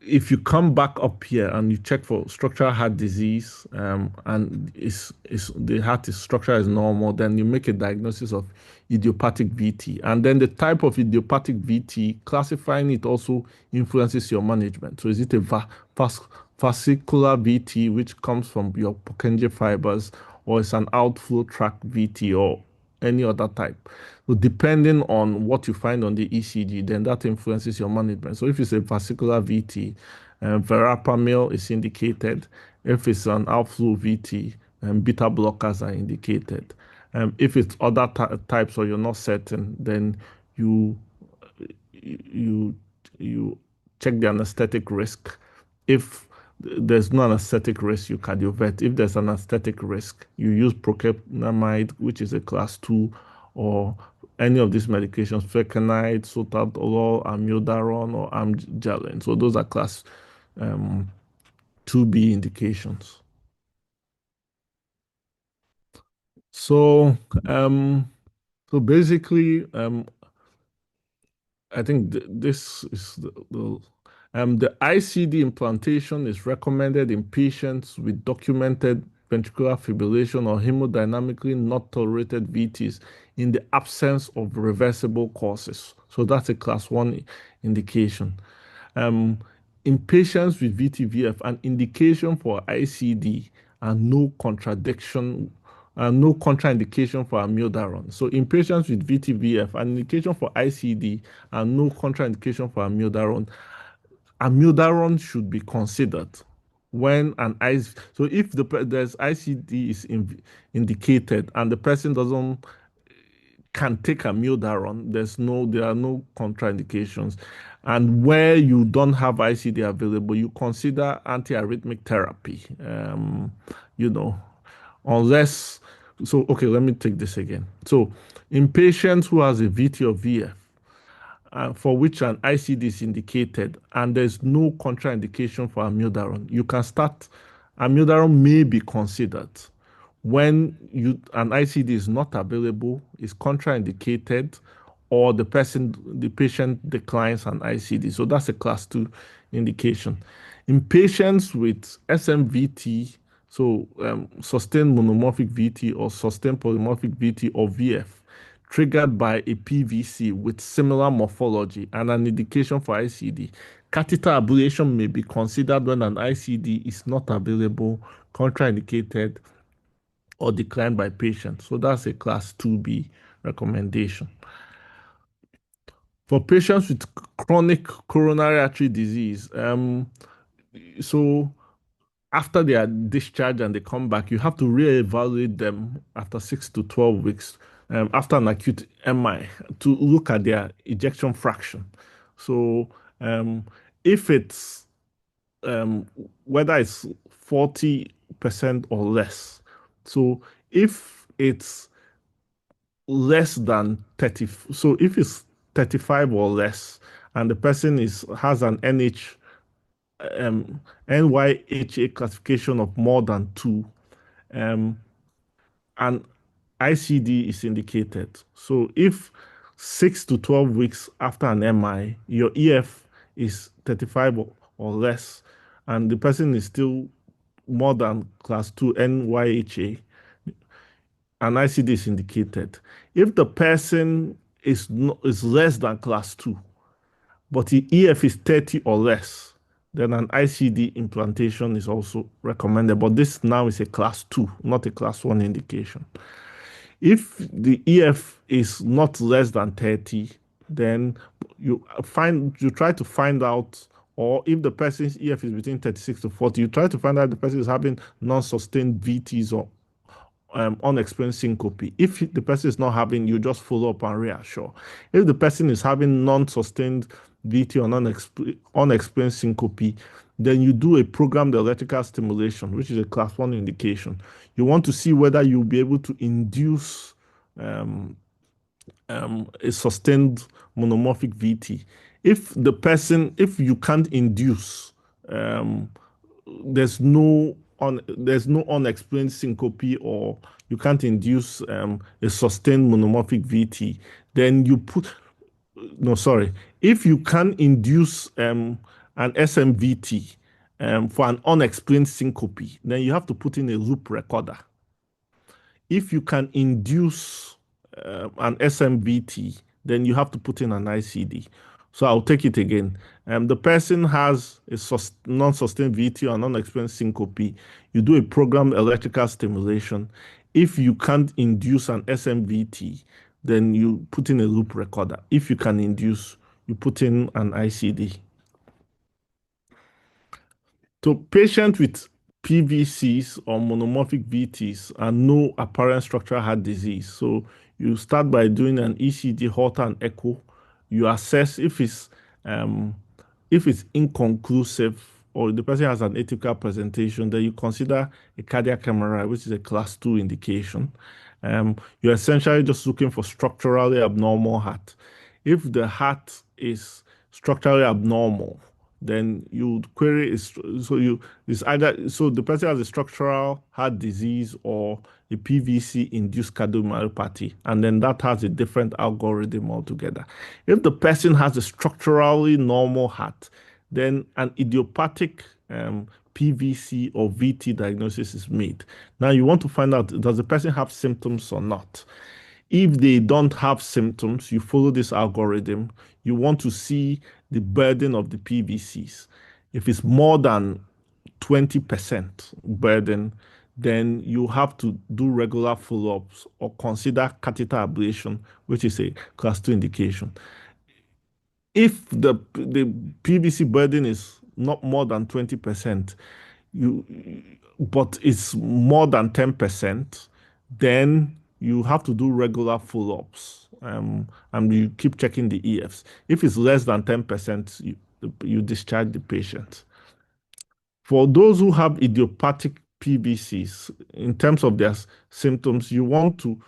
If you come back up here and you check for structural heart disease, and the heart structure is normal, then you make a diagnosis of idiopathic VT. And then the type of idiopathic VT, classifying it also influences your management. So is it a vascular VT, which comes from your Purkinje fibers, or it's an outflow tract VT, or any other type? So depending on what you find on the ECG, then that influences your management. So if it's a vascular VT, verapamil is indicated. If it's an outflow VT, beta blockers are indicated. If it's other types or you're not certain, then you you you check the anesthetic risk. If there's no anesthetic risk, you cardiovert. If there's an anesthetic risk, you use procainamide, which is a class 2, or any of these medications, flecainide, sotalol, amiodarone, or amgelin. So those are class 2B indications. So, so basically, I think this is the ICD implantation is recommended in patients with documented ventricular fibrillation or hemodynamically not tolerated VTs in the absence of reversible causes. So that's a class 1 indication. In patients with VTVF, an indication for ICD and no contradiction and no contraindication for amiodarone. So in patients with VTVF, an indication for ICD and no contraindication for amiodarone, amiodarone should be considered when an ICD. So if there's ICD is indicated and the person doesn't can take amiodarone, there are no contraindications. And where you don't have ICD available, you consider antiarrhythmic therapy. You know, unless so okay, let me take this again. So in patients who has a VT or VF, for which an ICD is indicated and there's no contraindication for amiodarone, you can start. Amiodarone may be considered when an ICD is not available, is contraindicated, or the patient declines an ICD. So that's a class 2 indication. In patients with SMVT, so sustained monomorphic VT or sustained polymorphic VT or VF, triggered by a PVC with similar morphology and an indication for ICD, catheter ablation may be considered when an ICD is not available, contraindicated, or declined by patients. So that's a class 2B recommendation. For patients with chronic coronary artery disease, so after they are discharged and they come back, you have to reevaluate them after 6 to 12 weeks after an acute MI to look at their ejection fraction. So if it's whether it's 40% or less. So if it's less than 30, so if it's 35 or less, and the person has an NYHA classification of more than 2, and ICD is indicated. So if 6 to 12 weeks after an MI, your EF is 35 or less, and the person is still more than class 2 NYHA, an ICD is indicated. If the person is less than class 2, but the EF is 30 or less, then an ICD implantation is also recommended. But this now is a class 2, not a class 1 indication. If the EF is not less than 30, then you try to find out, or if the person's EF is between 36 to 40, you try to find out if the person is having non-sustained VTs or unexplained syncope. If the person is not having, you just follow up and reassure. If the person is having non-sustained VT or unexplained syncope, then you do a programmed electrical stimulation, which is a class 1 indication. You want to see whether you'll be able to induce um, a sustained monomorphic VT. If you can't induce, um, there's no unexplained syncope, or you can't induce a sustained monomorphic VT, then you put no, sorry. If you can induce an SMVT for an unexplained syncope, then you have to put in a loop recorder. If you can induce an SMVT, then you have to put in an ICD. So I'll take it again. The person has a non-sustained VT or non-explained syncope. You do a programmed electrical stimulation. If you can't induce an SMVT, then you put in a loop recorder. If you can induce, you put in an ICD. So patients with PVCs or monomorphic VTs and no apparent structural heart disease. So you start by doing an ECG, Holter, and echo. You assess if it's inconclusive or the person has an atypical presentation, then you consider a cardiac MRI, which is a class 2 indication. You're essentially just looking for structurally abnormal heart. If the heart is structurally abnormal, then you query is so you it's either so the person has a structural heart disease or a PVC induced cardiomyopathy, and then that has a different algorithm altogether. If the person has a structurally normal heart, then an idiopathic PVC or VT diagnosis is made. Now you want to find out, does the person have symptoms or not? If they don't have symptoms, you follow this algorithm. You want to see the burden of the PVCs. If it's more than 20% burden, then you have to do regular follow-ups or consider catheter ablation, which is a class 2 indication. If the PVC burden is not more than 20%, you but it's more than 10%, then you have to do regular follow-ups, and you keep checking the EFs. If it's less than 10%, you discharge the patient. For those who have idiopathic PVCs, in terms of their symptoms, you want to,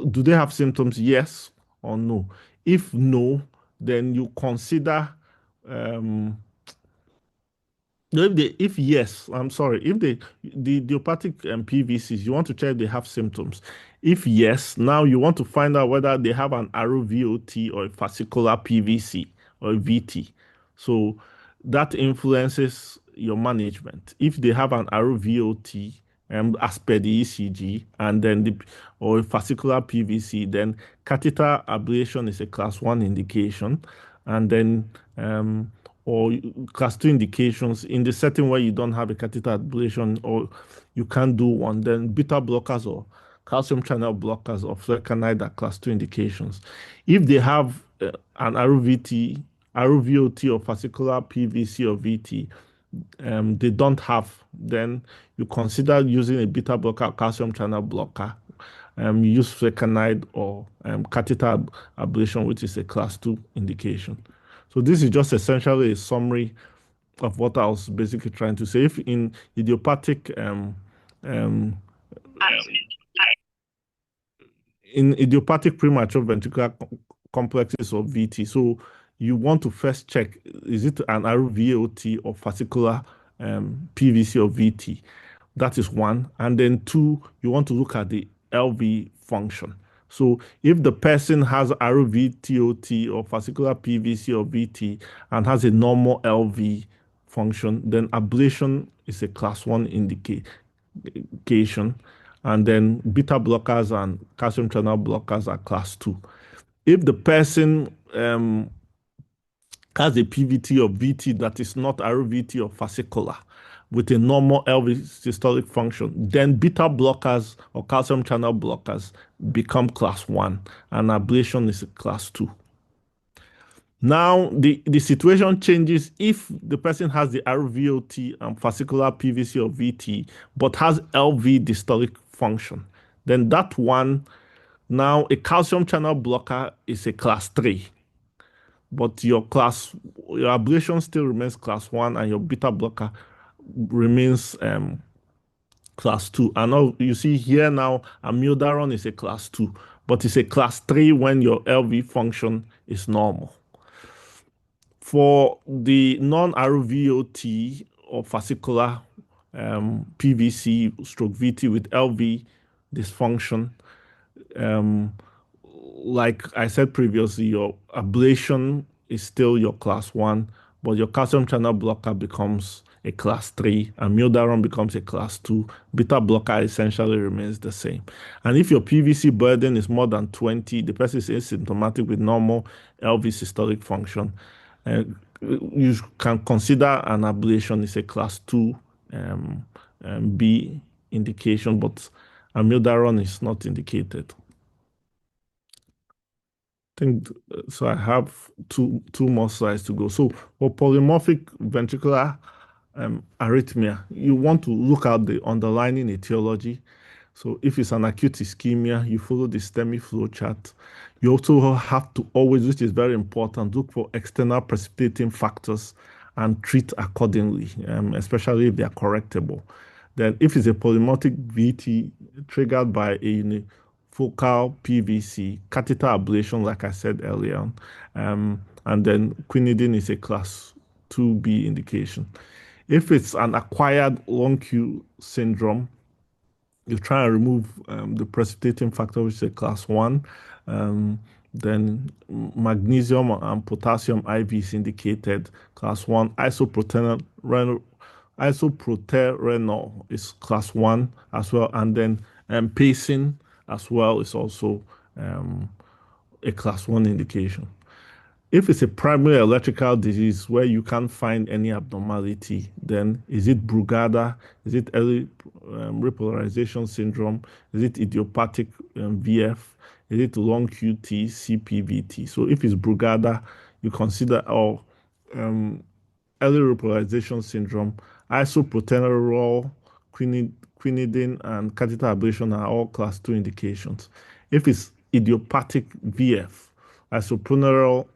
do they have symptoms, yes or no? If no, then you consider no, if yes, I'm sorry, if the idiopathic PVCs, you want to check if they have symptoms. If yes, now you want to find out whether they have an ROVOT or a fascicular PVC or a VT. So that influences your management. If they have an ROVOT, as per the ECG, and then or a fascicular PVC, then catheter ablation is a class 1 indication, and then or class 2 indications in the setting where you don't have a catheter ablation or you can't do one, then beta blockers or calcium channel blockers or flecainide are class 2 indications. If they have an ROVT, ROVOT or fascicular PVC or VT, they don't have, then you consider using a beta blocker or calcium channel blocker. You use flecainide or catheter ablation, which is a class 2 indication. So this is just essentially a summary of what I was basically trying to say. If in idiopathic um, premature ventricular complexes or VT, so you want to first check, is it an RVOT or fascicular PVC or VT? That is one. And then two, you want to look at the LV function. So if the person has RVTOT or fascicular PVC or VT and has a normal LV function, then ablation is a class 1 indication. And then beta blockers and calcium channel blockers are class 2. If the person has a PVT or VT that is not RVT or fascicular, with a normal LV systolic function, then beta blockers or calcium channel blockers become class 1 and ablation is a class 2. Now, the situation changes if the person has the RVOT and fascicular PVC or VT, but has LV dystolic function. Then that one, now a calcium channel blocker is a class 3, but your ablation still remains class 1 and your beta blocker remains class 2. And now you see here now, amiodarone is a class 2, but it's a class 3 when your LV function is normal. For the non-RVOT or fascicular PVC stroke VT with LV dysfunction, um, like I said previously, your ablation is still your class 1, but your calcium channel blocker becomes a class 3, and amiodarone becomes a class 2. Beta blocker essentially remains the same. And if your PVC burden is more than 20, the person is asymptomatic with normal LV systolic function, you can consider an ablation is a class 2 B indication, but amiodarone is not indicated. Think so. I have two more slides to go. So for polymorphic ventricular arrhythmia, you want to look at the underlying etiology. So if it's an acute ischemia, you follow the STEMI flow chart. You also have to always, which is very important, look for external precipitating factors and treat accordingly, especially if they are correctable. Then if it's a polymorphic VT triggered by a focal PVC, catheter ablation, like I said earlier, and then quinidine is a class 2B indication. If it's an acquired long Q syndrome, you try and remove the precipitating factor, which is a class 1. Then magnesium and potassium IV is indicated, class 1. Isoproterenol is class 1 as well. And then pacing as well is also a class 1 indication. If it's a primary electrical disease where you can't find any abnormality, then is it Brugada? Is it early repolarization syndrome? Is it idiopathic VF? Is it long QT, CPVT? So if it's Brugada, you consider early repolarization syndrome, isoproterenol, quinidine, and catheter ablation are all class 2 indications. If it's idiopathic VF, isoproterenol,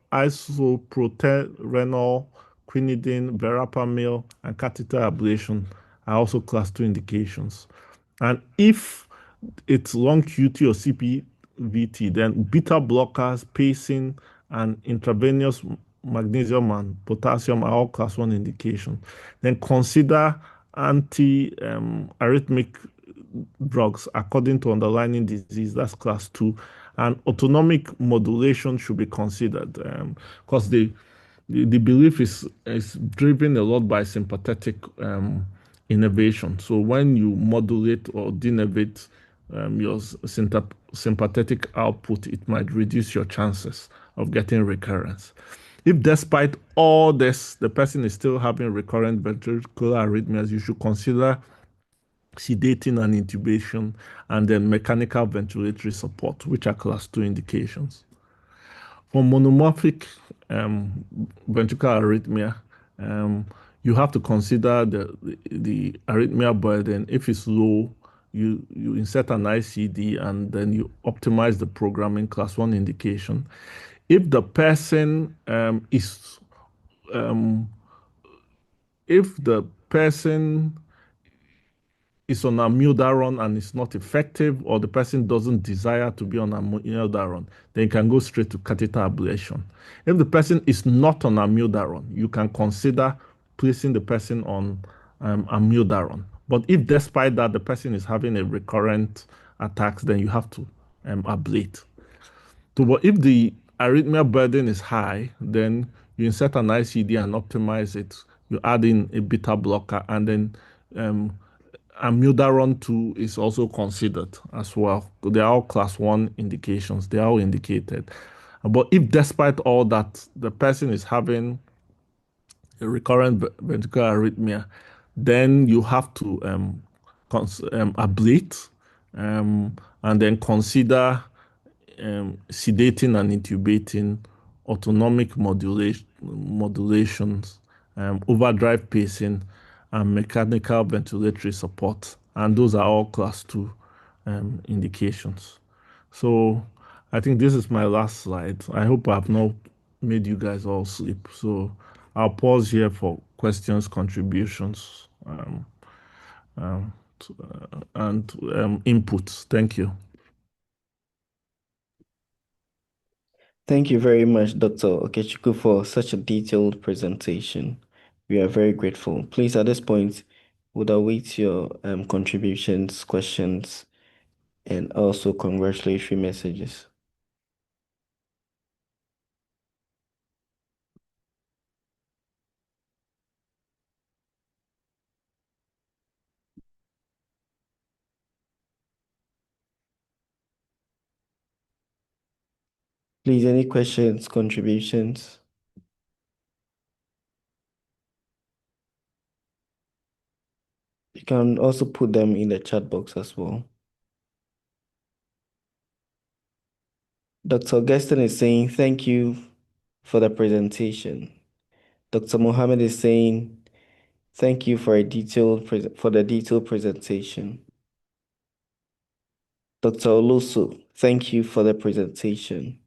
quinidine, verapamil, and catheter ablation are also class 2 indications. And if it's long QT or CPVT, then beta blockers, pacing, and intravenous magnesium and potassium are all class 1 indications. Then consider anti-arrhythmic drugs according to underlying disease, that's class 2. And autonomic modulation should be considered because the belief is driven a lot by sympathetic innervation. So when you modulate or denervate your sympathetic output, it might reduce your chances of getting recurrence. If despite all this, the person is still having recurrent ventricular arrhythmias, you should consider sedating and intubation, and then mechanical ventilatory support, which are class 2 indications. For monomorphic ventricular arrhythmia, you have to consider the arrhythmia burden. If it's low, you insert an ICD and then you optimize the programming, class 1 indication. If the person is on amiodarone and it's not effective, or the person doesn't desire to be on amiodarone, then you can go straight to catheter ablation. If the person is not on amiodarone, you can consider placing the person on amiodarone. But if despite that the person is having a recurrent attacks, then you have to ablate. So, but if the arrhythmia burden is high, then you insert an ICD and optimize it. You add in a beta blocker, and then amiodarone 2 is also considered as well. They are all class 1 indications. They are all indicated. But if despite all that, the person is having a recurrent ventricular arrhythmia, Then you have to ablate, and then consider sedating and intubating, autonomic modulations, overdrive pacing, and mechanical ventilatory support. And those are all class 2 indications. So I think this is my last slide. I hope I've not made you guys all sleep. So I'll pause here for questions, contributions, and inputs. Thank you. Thank you very much, Dr. Okechukwu, for such a detailed presentation. We are very grateful. Please, at this point, would await your contributions, questions, and also congratulatory messages. Please, any questions, contributions? You can also put them in the chat box as well. Dr. Augustine is saying, thank you for the presentation. Dr. Mohammed is saying, thank you for the detailed presentation. Dr. Olusu, thank you for the presentation.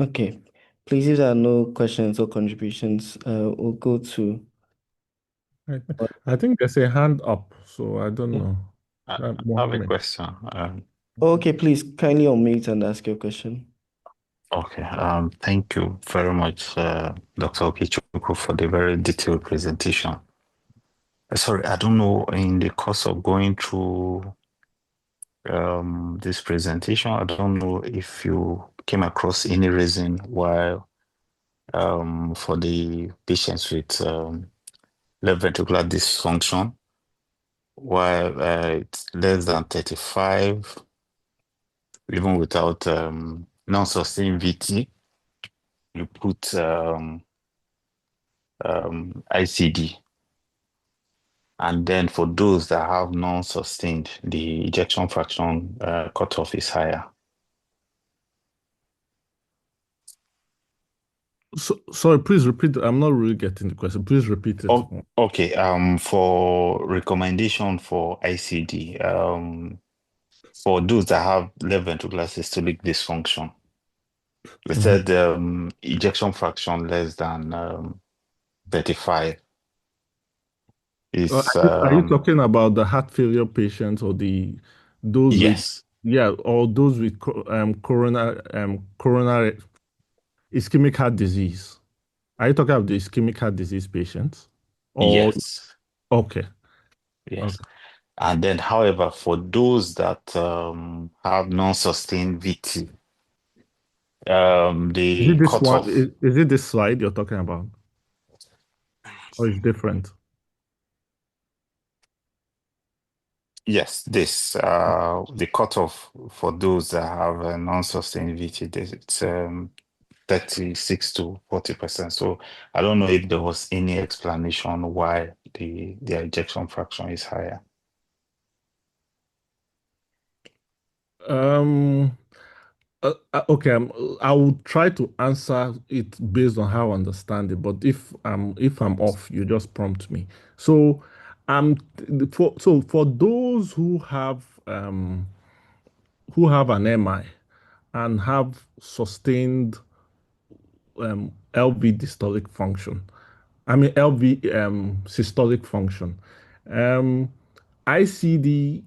Okay, please, if there are no questions or contributions, we'll go to. I think there's a hand up, so I don't know. I have a Mohammed. question. Okay, please kindly unmute and ask your question. Okay. Thank you very much, Dr. Okechukwu, for the very detailed presentation. Sorry, I don't know, in the course of going through this presentation, I don't know if you came across any reason why for the patients with left ventricular dysfunction, why it's less than 35, even without non-sustained VT, you put ICD. And then for those that have non-sustained, the ejection fraction cutoff is higher. Sorry, please repeat. I'm not really getting the question. Please repeat it. Oh, okay. For recommendation for ICD, for those that have left ventricular systolic dysfunction, we said ejection fraction less than 35 is Are you talking about the heart failure patients or those with yes, or those with coronary ischemic heart disease? Are you talking about the ischemic heart disease patients? Or yes, okay. yes. Okay. And then, however, for those that have non-sustained VT, Is it the this one? cutoff, Is it this slide you're talking about? Or is different? yes, this the cutoff for those that have a non-sustained VT, it's 36 to 40%. So I don't know if there was any explanation why the ejection fraction is higher. Um okay, I will try to answer it based on how I understand it. But if I'm off, you just prompt me. So For those who have an MI and have sustained LV dystolic function, I mean LV systolic function, um, ICD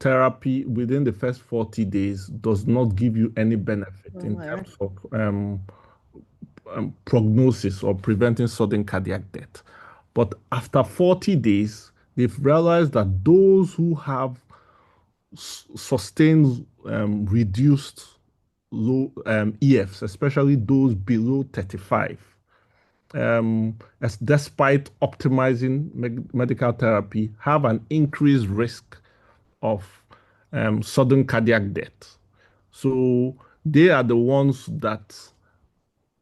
therapy within the first 40 days does not give you any benefit in terms of prognosis or preventing sudden cardiac death. But after 40 days, they've realized that those who have sustained reduced low EFs, especially those below 35, as despite optimizing medical therapy, have an increased risk of sudden cardiac death. So they are the ones that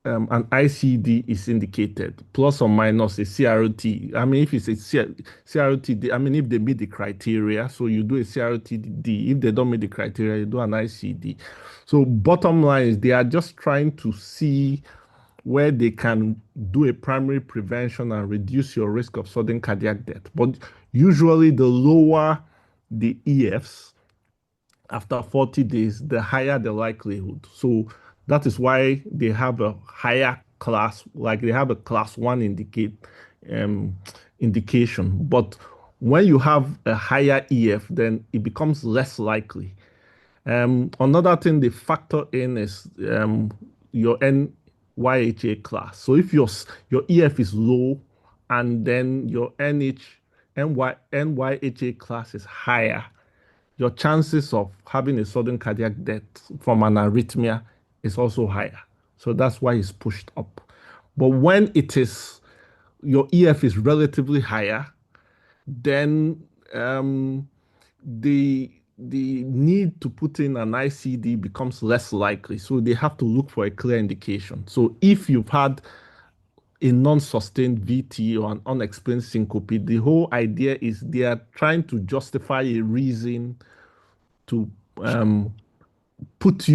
an ICD is indicated, plus or minus a CRT. I mean, if it's a CRT, I mean, if they meet the criteria, so you do a CRT-D. If they don't meet the criteria, you do an ICD. So bottom line is they are just trying to see where they can do a primary prevention and reduce your risk of sudden cardiac death. But usually the lower the EFs, after 40 days, the higher the likelihood. So that is why they have a higher class, like they have a class one indication. But when you have a higher EF, then it becomes less likely. Another thing they factor in is your NYHA class. So if your EF is low and then your NYHA class is higher, your chances of having a sudden cardiac death from an arrhythmia is also higher. So that's why it's pushed up. But when your EF is relatively higher, then the need to put in an ICD becomes less likely. So they have to look for a clear indication. So if you've had a non-sustained VT or an unexplained syncope, the whole idea is they are trying to justify a reason to put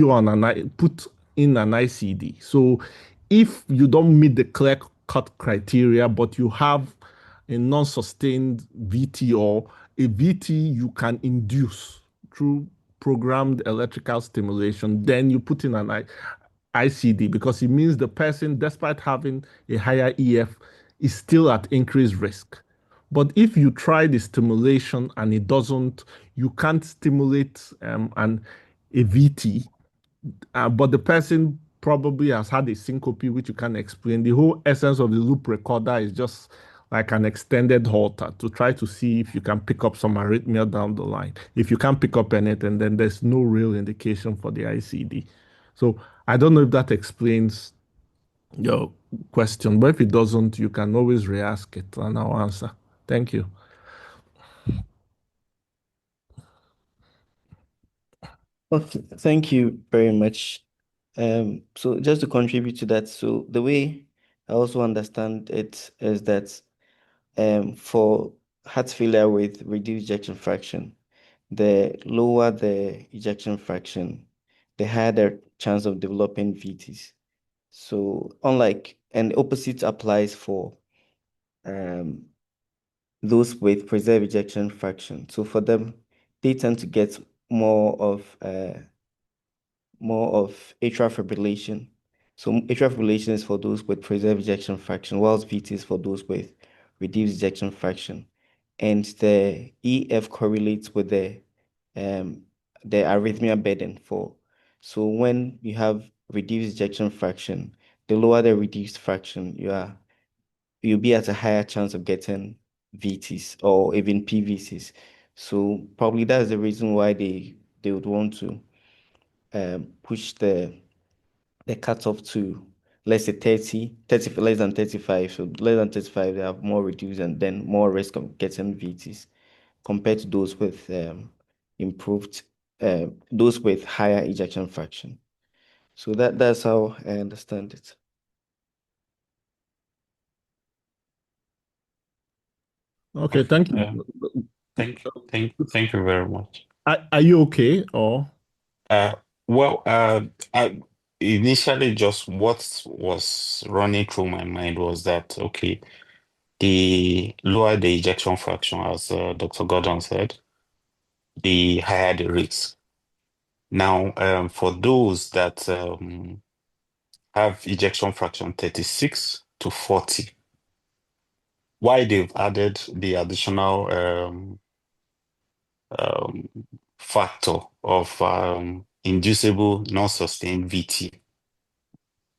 in an ICD. So if you don't meet the clear cut criteria, but you have a non-sustained VT or a VT you can induce through programmed electrical stimulation, then you put in an ICD because it means the person, despite having a higher EF, is still at increased risk. But if you try the stimulation and it doesn't, you can't stimulate a VT, but the person probably has had a syncope, which you can explain. The whole essence of the loop recorder is just like an extended halter to try to see if you can pick up some arrhythmia down the line. If you can't pick up anything, then there's no real indication for the ICD. So I don't know if that explains your question, but if it doesn't, you can always re-ask it and I'll answer. Thank you. Okay, thank you very much. So just to contribute to that, so the way I also understand it is that for heart failure with reduced ejection fraction, the lower the ejection fraction, the higher the chance of developing VTs. So and the opposite applies for those with preserved ejection fraction. So for them, they tend to get more of atrial fibrillation. So atrial fibrillation is for those with preserved ejection fraction, whilst VT is for those with reduced ejection fraction. And the EF correlates with the arrhythmia burden for. So when you have reduced ejection fraction, the lower the reduced fraction, you'll be at a higher chance of getting VTs or even PVCs. So probably that's the reason why they would want to push the cutoff to let's say 30, less than 35. So less than 35, they have more reduced and then more risk of getting VTs compared to those with those with higher ejection fraction. So that's how I understand it. Okay, thank you. Thank you very much. Are you okay or? Well, I initially just what was running through my mind was that, okay, the lower the ejection fraction, as Dr. Gordon said, the higher the risk. Now, for those that have ejection fraction 36 to 40, why they've added the additional um, factor of inducible non-sustained VT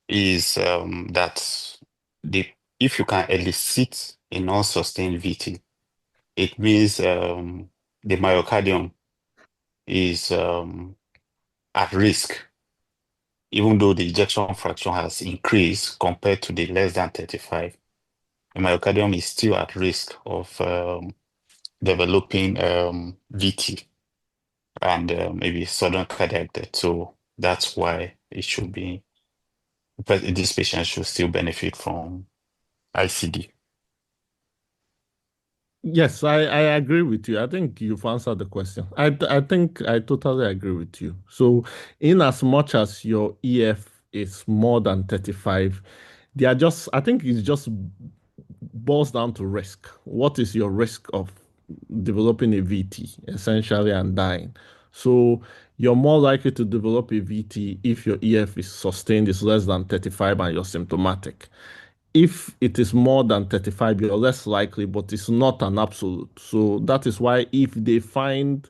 is that the if you can elicit a non-sustained VT, it means the myocardium is at risk, even though the ejection fraction has increased compared to the less than 35. The myocardium is still at risk of developing VT and maybe sudden cardiac death. So that's why it should be, but this patient should still benefit from ICD. Yes, I agree with you. I think you've answered the question. I think I totally agree with you. So, in as much as your EF is more than 35, they are just, I think it's just boils down to risk. What is your risk of developing a VT essentially and dying? So, you're more likely to develop a VT if your EF is sustained, is less than 35, and you're symptomatic. If it is more than 35, you're less likely, but it's not an absolute. So that is why if they find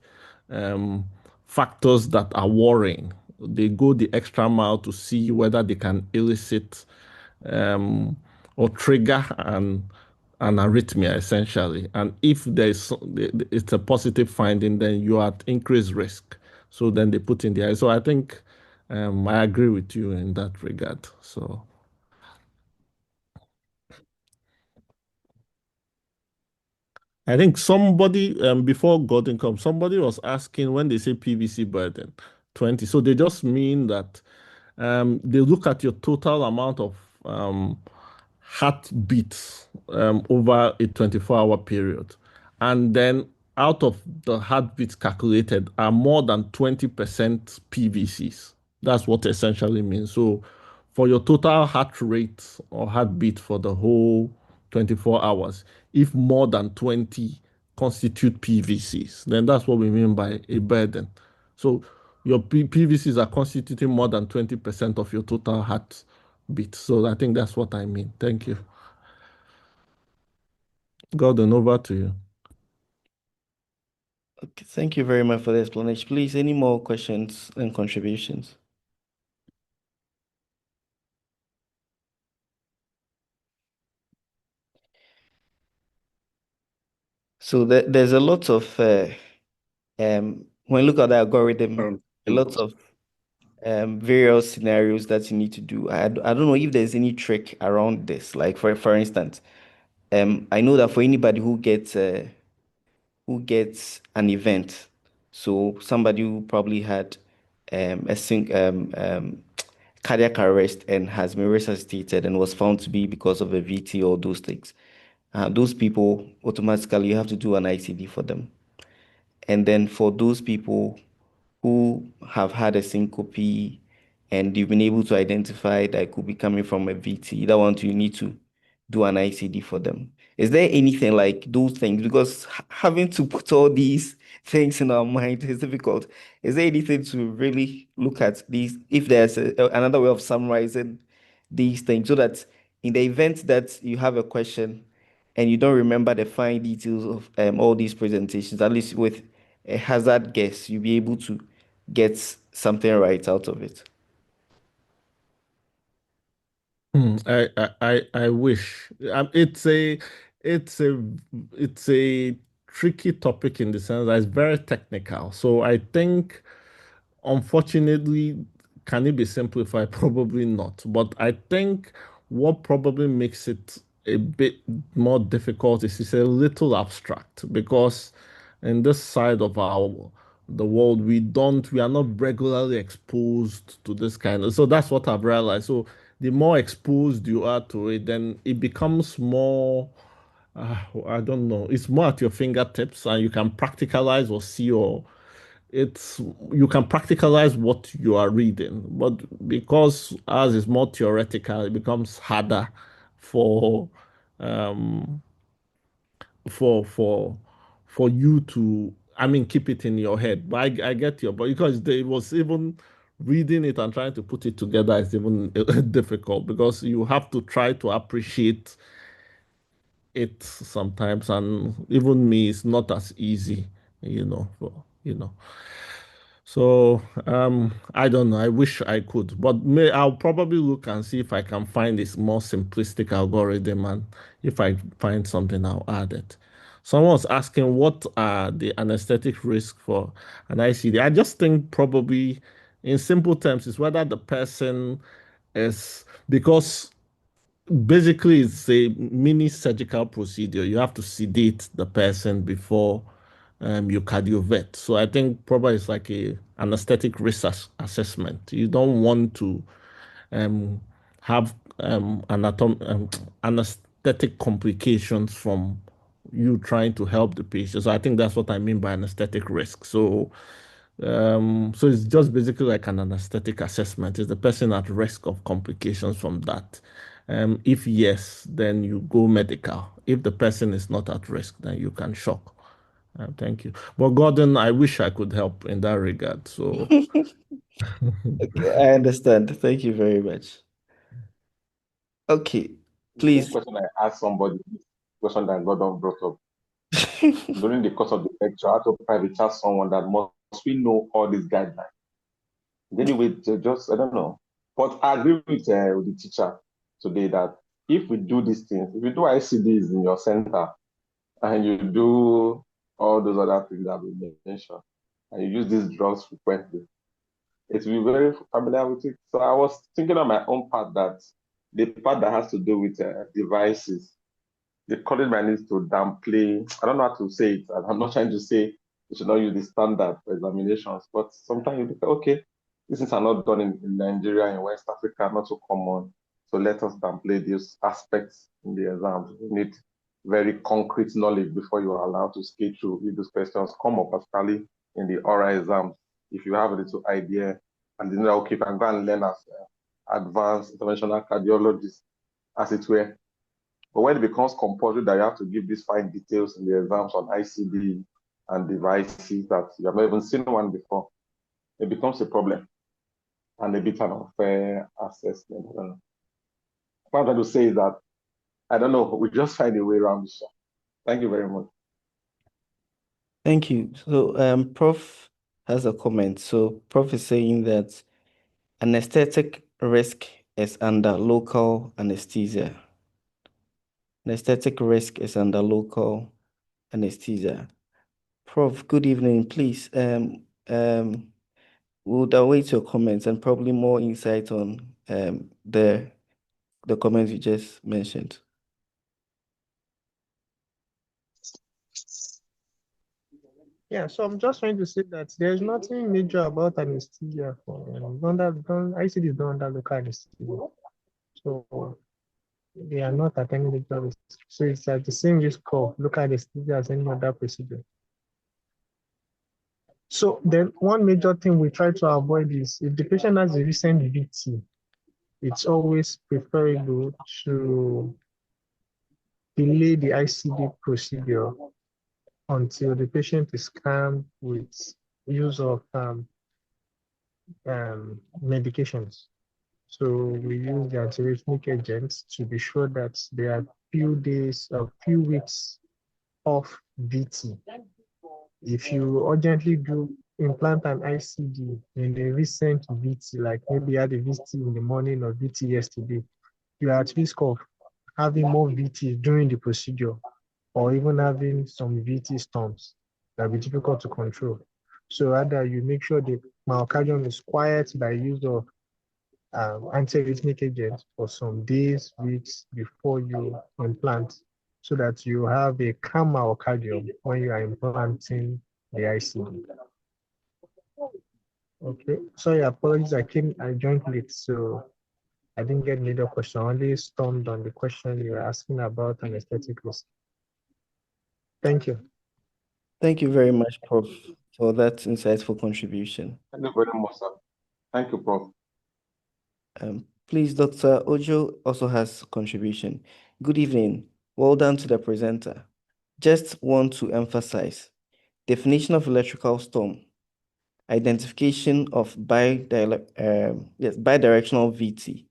um, factors that are worrying, they go the extra mile to see whether they can elicit um, or trigger an arrhythmia essentially. And if there's it's a positive finding, then you are at increased risk. So then they put in the eye. So I think I agree with you in that regard. So. I think somebody before Gordon comes, somebody was asking when they say PVC burden 20. So they just mean that they look at your total amount of heartbeats over a 24-hour period. And then out of the heartbeats calculated are more than 20% PVCs. That's what essentially means. So for your total heart rate or heartbeat for the whole 24 hours, if more than 20 constitute PVCs, then that's what we mean by a burden. So your PVCs are constituting more than 20% of your total heartbeat. So I think that's what I mean. Thank you. Gordon, over to you. Okay, thank you very much for the explanation. Please, any more questions and contributions? So there's a lot of when you look at the algorithm, a lot of various scenarios that you need to do. I don't know if there's any trick around this. Like for instance, I know that for anybody who gets an event, so somebody who probably had cardiac arrest and has been resuscitated and was found to be because of a VT or those things. Those people automatically you have to do an ICD for them. And then for those people who have had a syncope and you've been able to identify that it could be coming from a VT, that one you need to do an ICD for them. Is there anything like those things? Because having to put all these things in our mind is difficult. Is there anything to really look at these? If there's another way of summarizing these things, so that in the event that you have a question and you don't remember the fine details of all these presentations, at least with a hazard guess, you'll be able to get something right out of it. I wish. It's a it's a tricky topic in the sense that it's very technical. So I think, unfortunately, can it be simplified? Probably not. But I think what probably makes it a bit more difficult is it's a little abstract because in this side of the world we are not regularly exposed to this kind of, so that's what I've realized. So the more exposed you are to it, then it becomes more I don't know, it's more at your fingertips and you can practicalize or see, or it's you can practicalize what you are reading, but because ours is more theoretical, it becomes harder for for you to, I mean, keep it in your head. But I get you, but because it was even reading it and trying to put it together is even difficult because you have to try to appreciate it sometimes, and even me, it's not as easy, you know. So I don't know. I wish I could, but I'll probably look and see if I can find this more simplistic algorithm, and if I find something, I'll add it. Someone was asking what are the anesthetic risks for an ICD. I just think probably, in simple terms, is whether the person is, because basically it's a mini surgical procedure. You have to sedate the person before you cardiovert. So I think probably it's like a anesthetic risk assessment. You don't want to um, have anesthetic complications from you trying to help the patient. So I think that's what I mean by anesthetic risk. So it's just basically like an anesthetic assessment. Is the person at risk of complications from that? If yes, then you go medical. If the person is not at risk, then you can shock. Thank you. But Gordon, I wish I could help in that regard. So Okay, I understand. Thank you very much. Okay, The same please. question I asked somebody, this question that Gordon brought up. During the course of the lecture, I had to private chat someone that must we know all these guidelines. Anyway, just, I don't know. But I agree with the teacher today that if we do these things, if you do ICDs in your center and you do all those other things that we mentioned, and you use these drugs frequently, it will be very familiar with it. So I was thinking on my own part that the part that has to do with devices, the college might need to downplay. I don't know how to say it. I'm not trying to say you should not use the standard for examinations, but sometimes you think, okay, these things are not done in Nigeria, in West Africa, not so common. So let us downplay these aspects in the exams. You need very concrete knowledge before you are allowed to skate through if those questions come up, particularly in the oral exams. If you have a little idea and you know, okay, if I'm going to learn as advanced interventional cardiologist, as it were. But when it becomes compulsory that you have to give these fine details in the exams on ICD and devices that you have not even seen one before, it becomes a problem and a bit an unfair assessment. I don't know. What I'm trying to say is that, I don't know, we just find a way around this. Thank you very much. Thank you. So, Prof has a comment. So, Prof is saying that anesthetic risk is under local anesthesia. Anesthetic risk is under local anesthesia. Prof, good evening. Please, we'll await your comments and probably more insight on the comments you just mentioned. Yeah, so I'm just trying to say that there's nothing major about anesthesia for ICD is not under local anesthesia. So they are not at any major risk. So it's at the same risk of local anesthesia as any other procedure. So then one major thing we try to avoid is if the patient has a recent VT, it's always preferable to delay the ICD procedure until the patient is calm with use of medications. So we use the antiarrhythmic agents to be sure that there are few days or few weeks off VT. If you urgently do implant an ICD in a recent VT, like maybe you had a VT in the morning or VT yesterday, you are at risk of having more VT during the procedure, or even having some VT storms that will be difficult to control. So rather you make sure the myocardium is quiet by use of antiarrhythmic agents for some days, weeks before you implant, so that you have a calm myocardium when you are implanting the ICD. Okay, sorry, apologies, I joined late, so I didn't get middle question. I only stormed on the question you were asking about anesthetic risk. Thank you. Thank you very much, Prof, for that insightful contribution. Thank you very much, sir. Thank you, Prof. Please, Dr. Ojo also has contribution. Good evening. Well done to the presenter. just want to emphasize definition of electrical storm, identification of bidirectional VT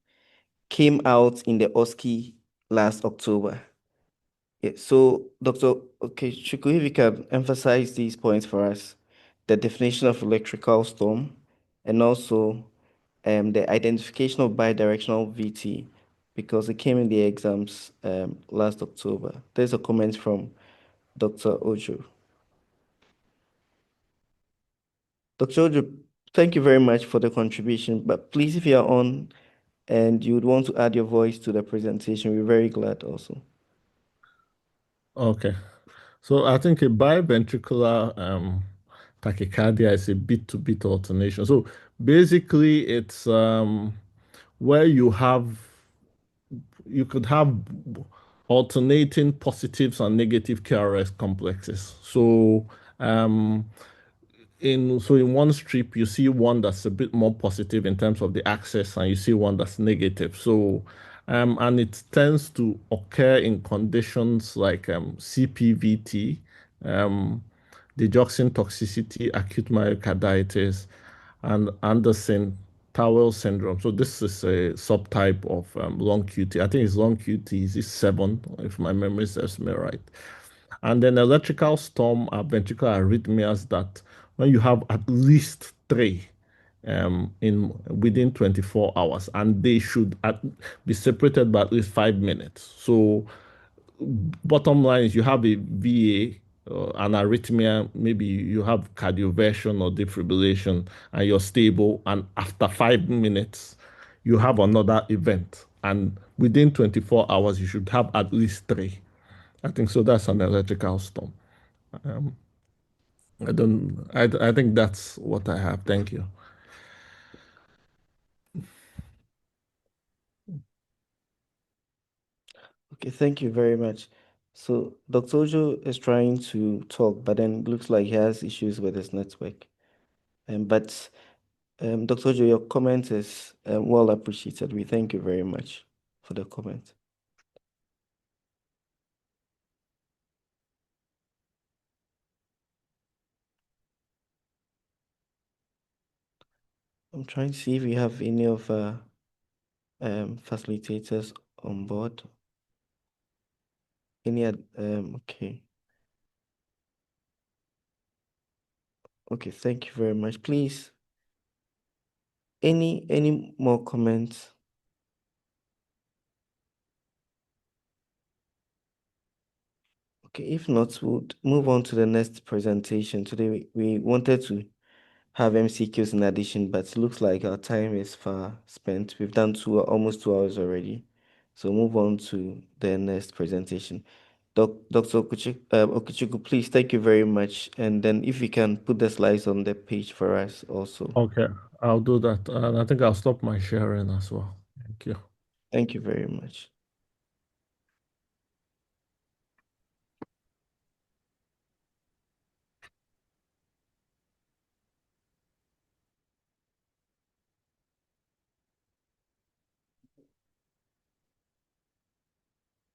came out in the OSCE last October. Yeah, so Dr. Chukwu, if you can emphasize these points for us, the definition of electrical storm and also the identification of bidirectional VT, because it came in the exams last October. There's a comment from Dr. Ojo. Dr. Ojo, thank you very much for the contribution, but please, if you are on and you would want to add your voice to the presentation, we're very glad also. Okay. So I think a biventricular tachycardia is a bit-to-bit alternation. So basically, it's where you could have alternating positives and negative KRS complexes. So in one strip, you see one that's a bit more positive in terms of the axis, and you see one that's negative. So, and it tends to occur in conditions like CPVT, digoxin toxicity, acute myocarditis, and Andersen-Tawil syndrome. So this is a subtype of long QT. I think it's long QT is 7, if my memory serves me right. And then electrical storm are ventricular arrhythmias that when you have at least 3 in within 24 hours, and they should be separated by at least 5 minutes. So bottom line is you have a VA, an arrhythmia, maybe you have cardioversion or defibrillation, and you're stable, and after 5 minutes, you have another event. And within 24 hours, you should have at least 3. I think so. That's an electrical storm. I think that's what I have. Thank you. Okay, thank you very much. So Dr. Ojo is trying to talk, but then it looks like he has issues with his network. But Dr. Ojo, your comment is well appreciated. We thank you very much for the comment. I'm trying to see if we have any of facilitators on board. Okay. Okay, thank you very much. Please, any more comments? Okay, if not, we'll move on to the next presentation. Today we wanted to have MCQs in addition, but it looks like our time is far spent. We've done almost 2 hours already. So move on to the next presentation. Dr. Okuchukwu, please, thank you very much. And then if you can put the slides on the page for us also. Okay, I'll do that. And I think I'll stop my sharing as well. Thank you. Thank you very much.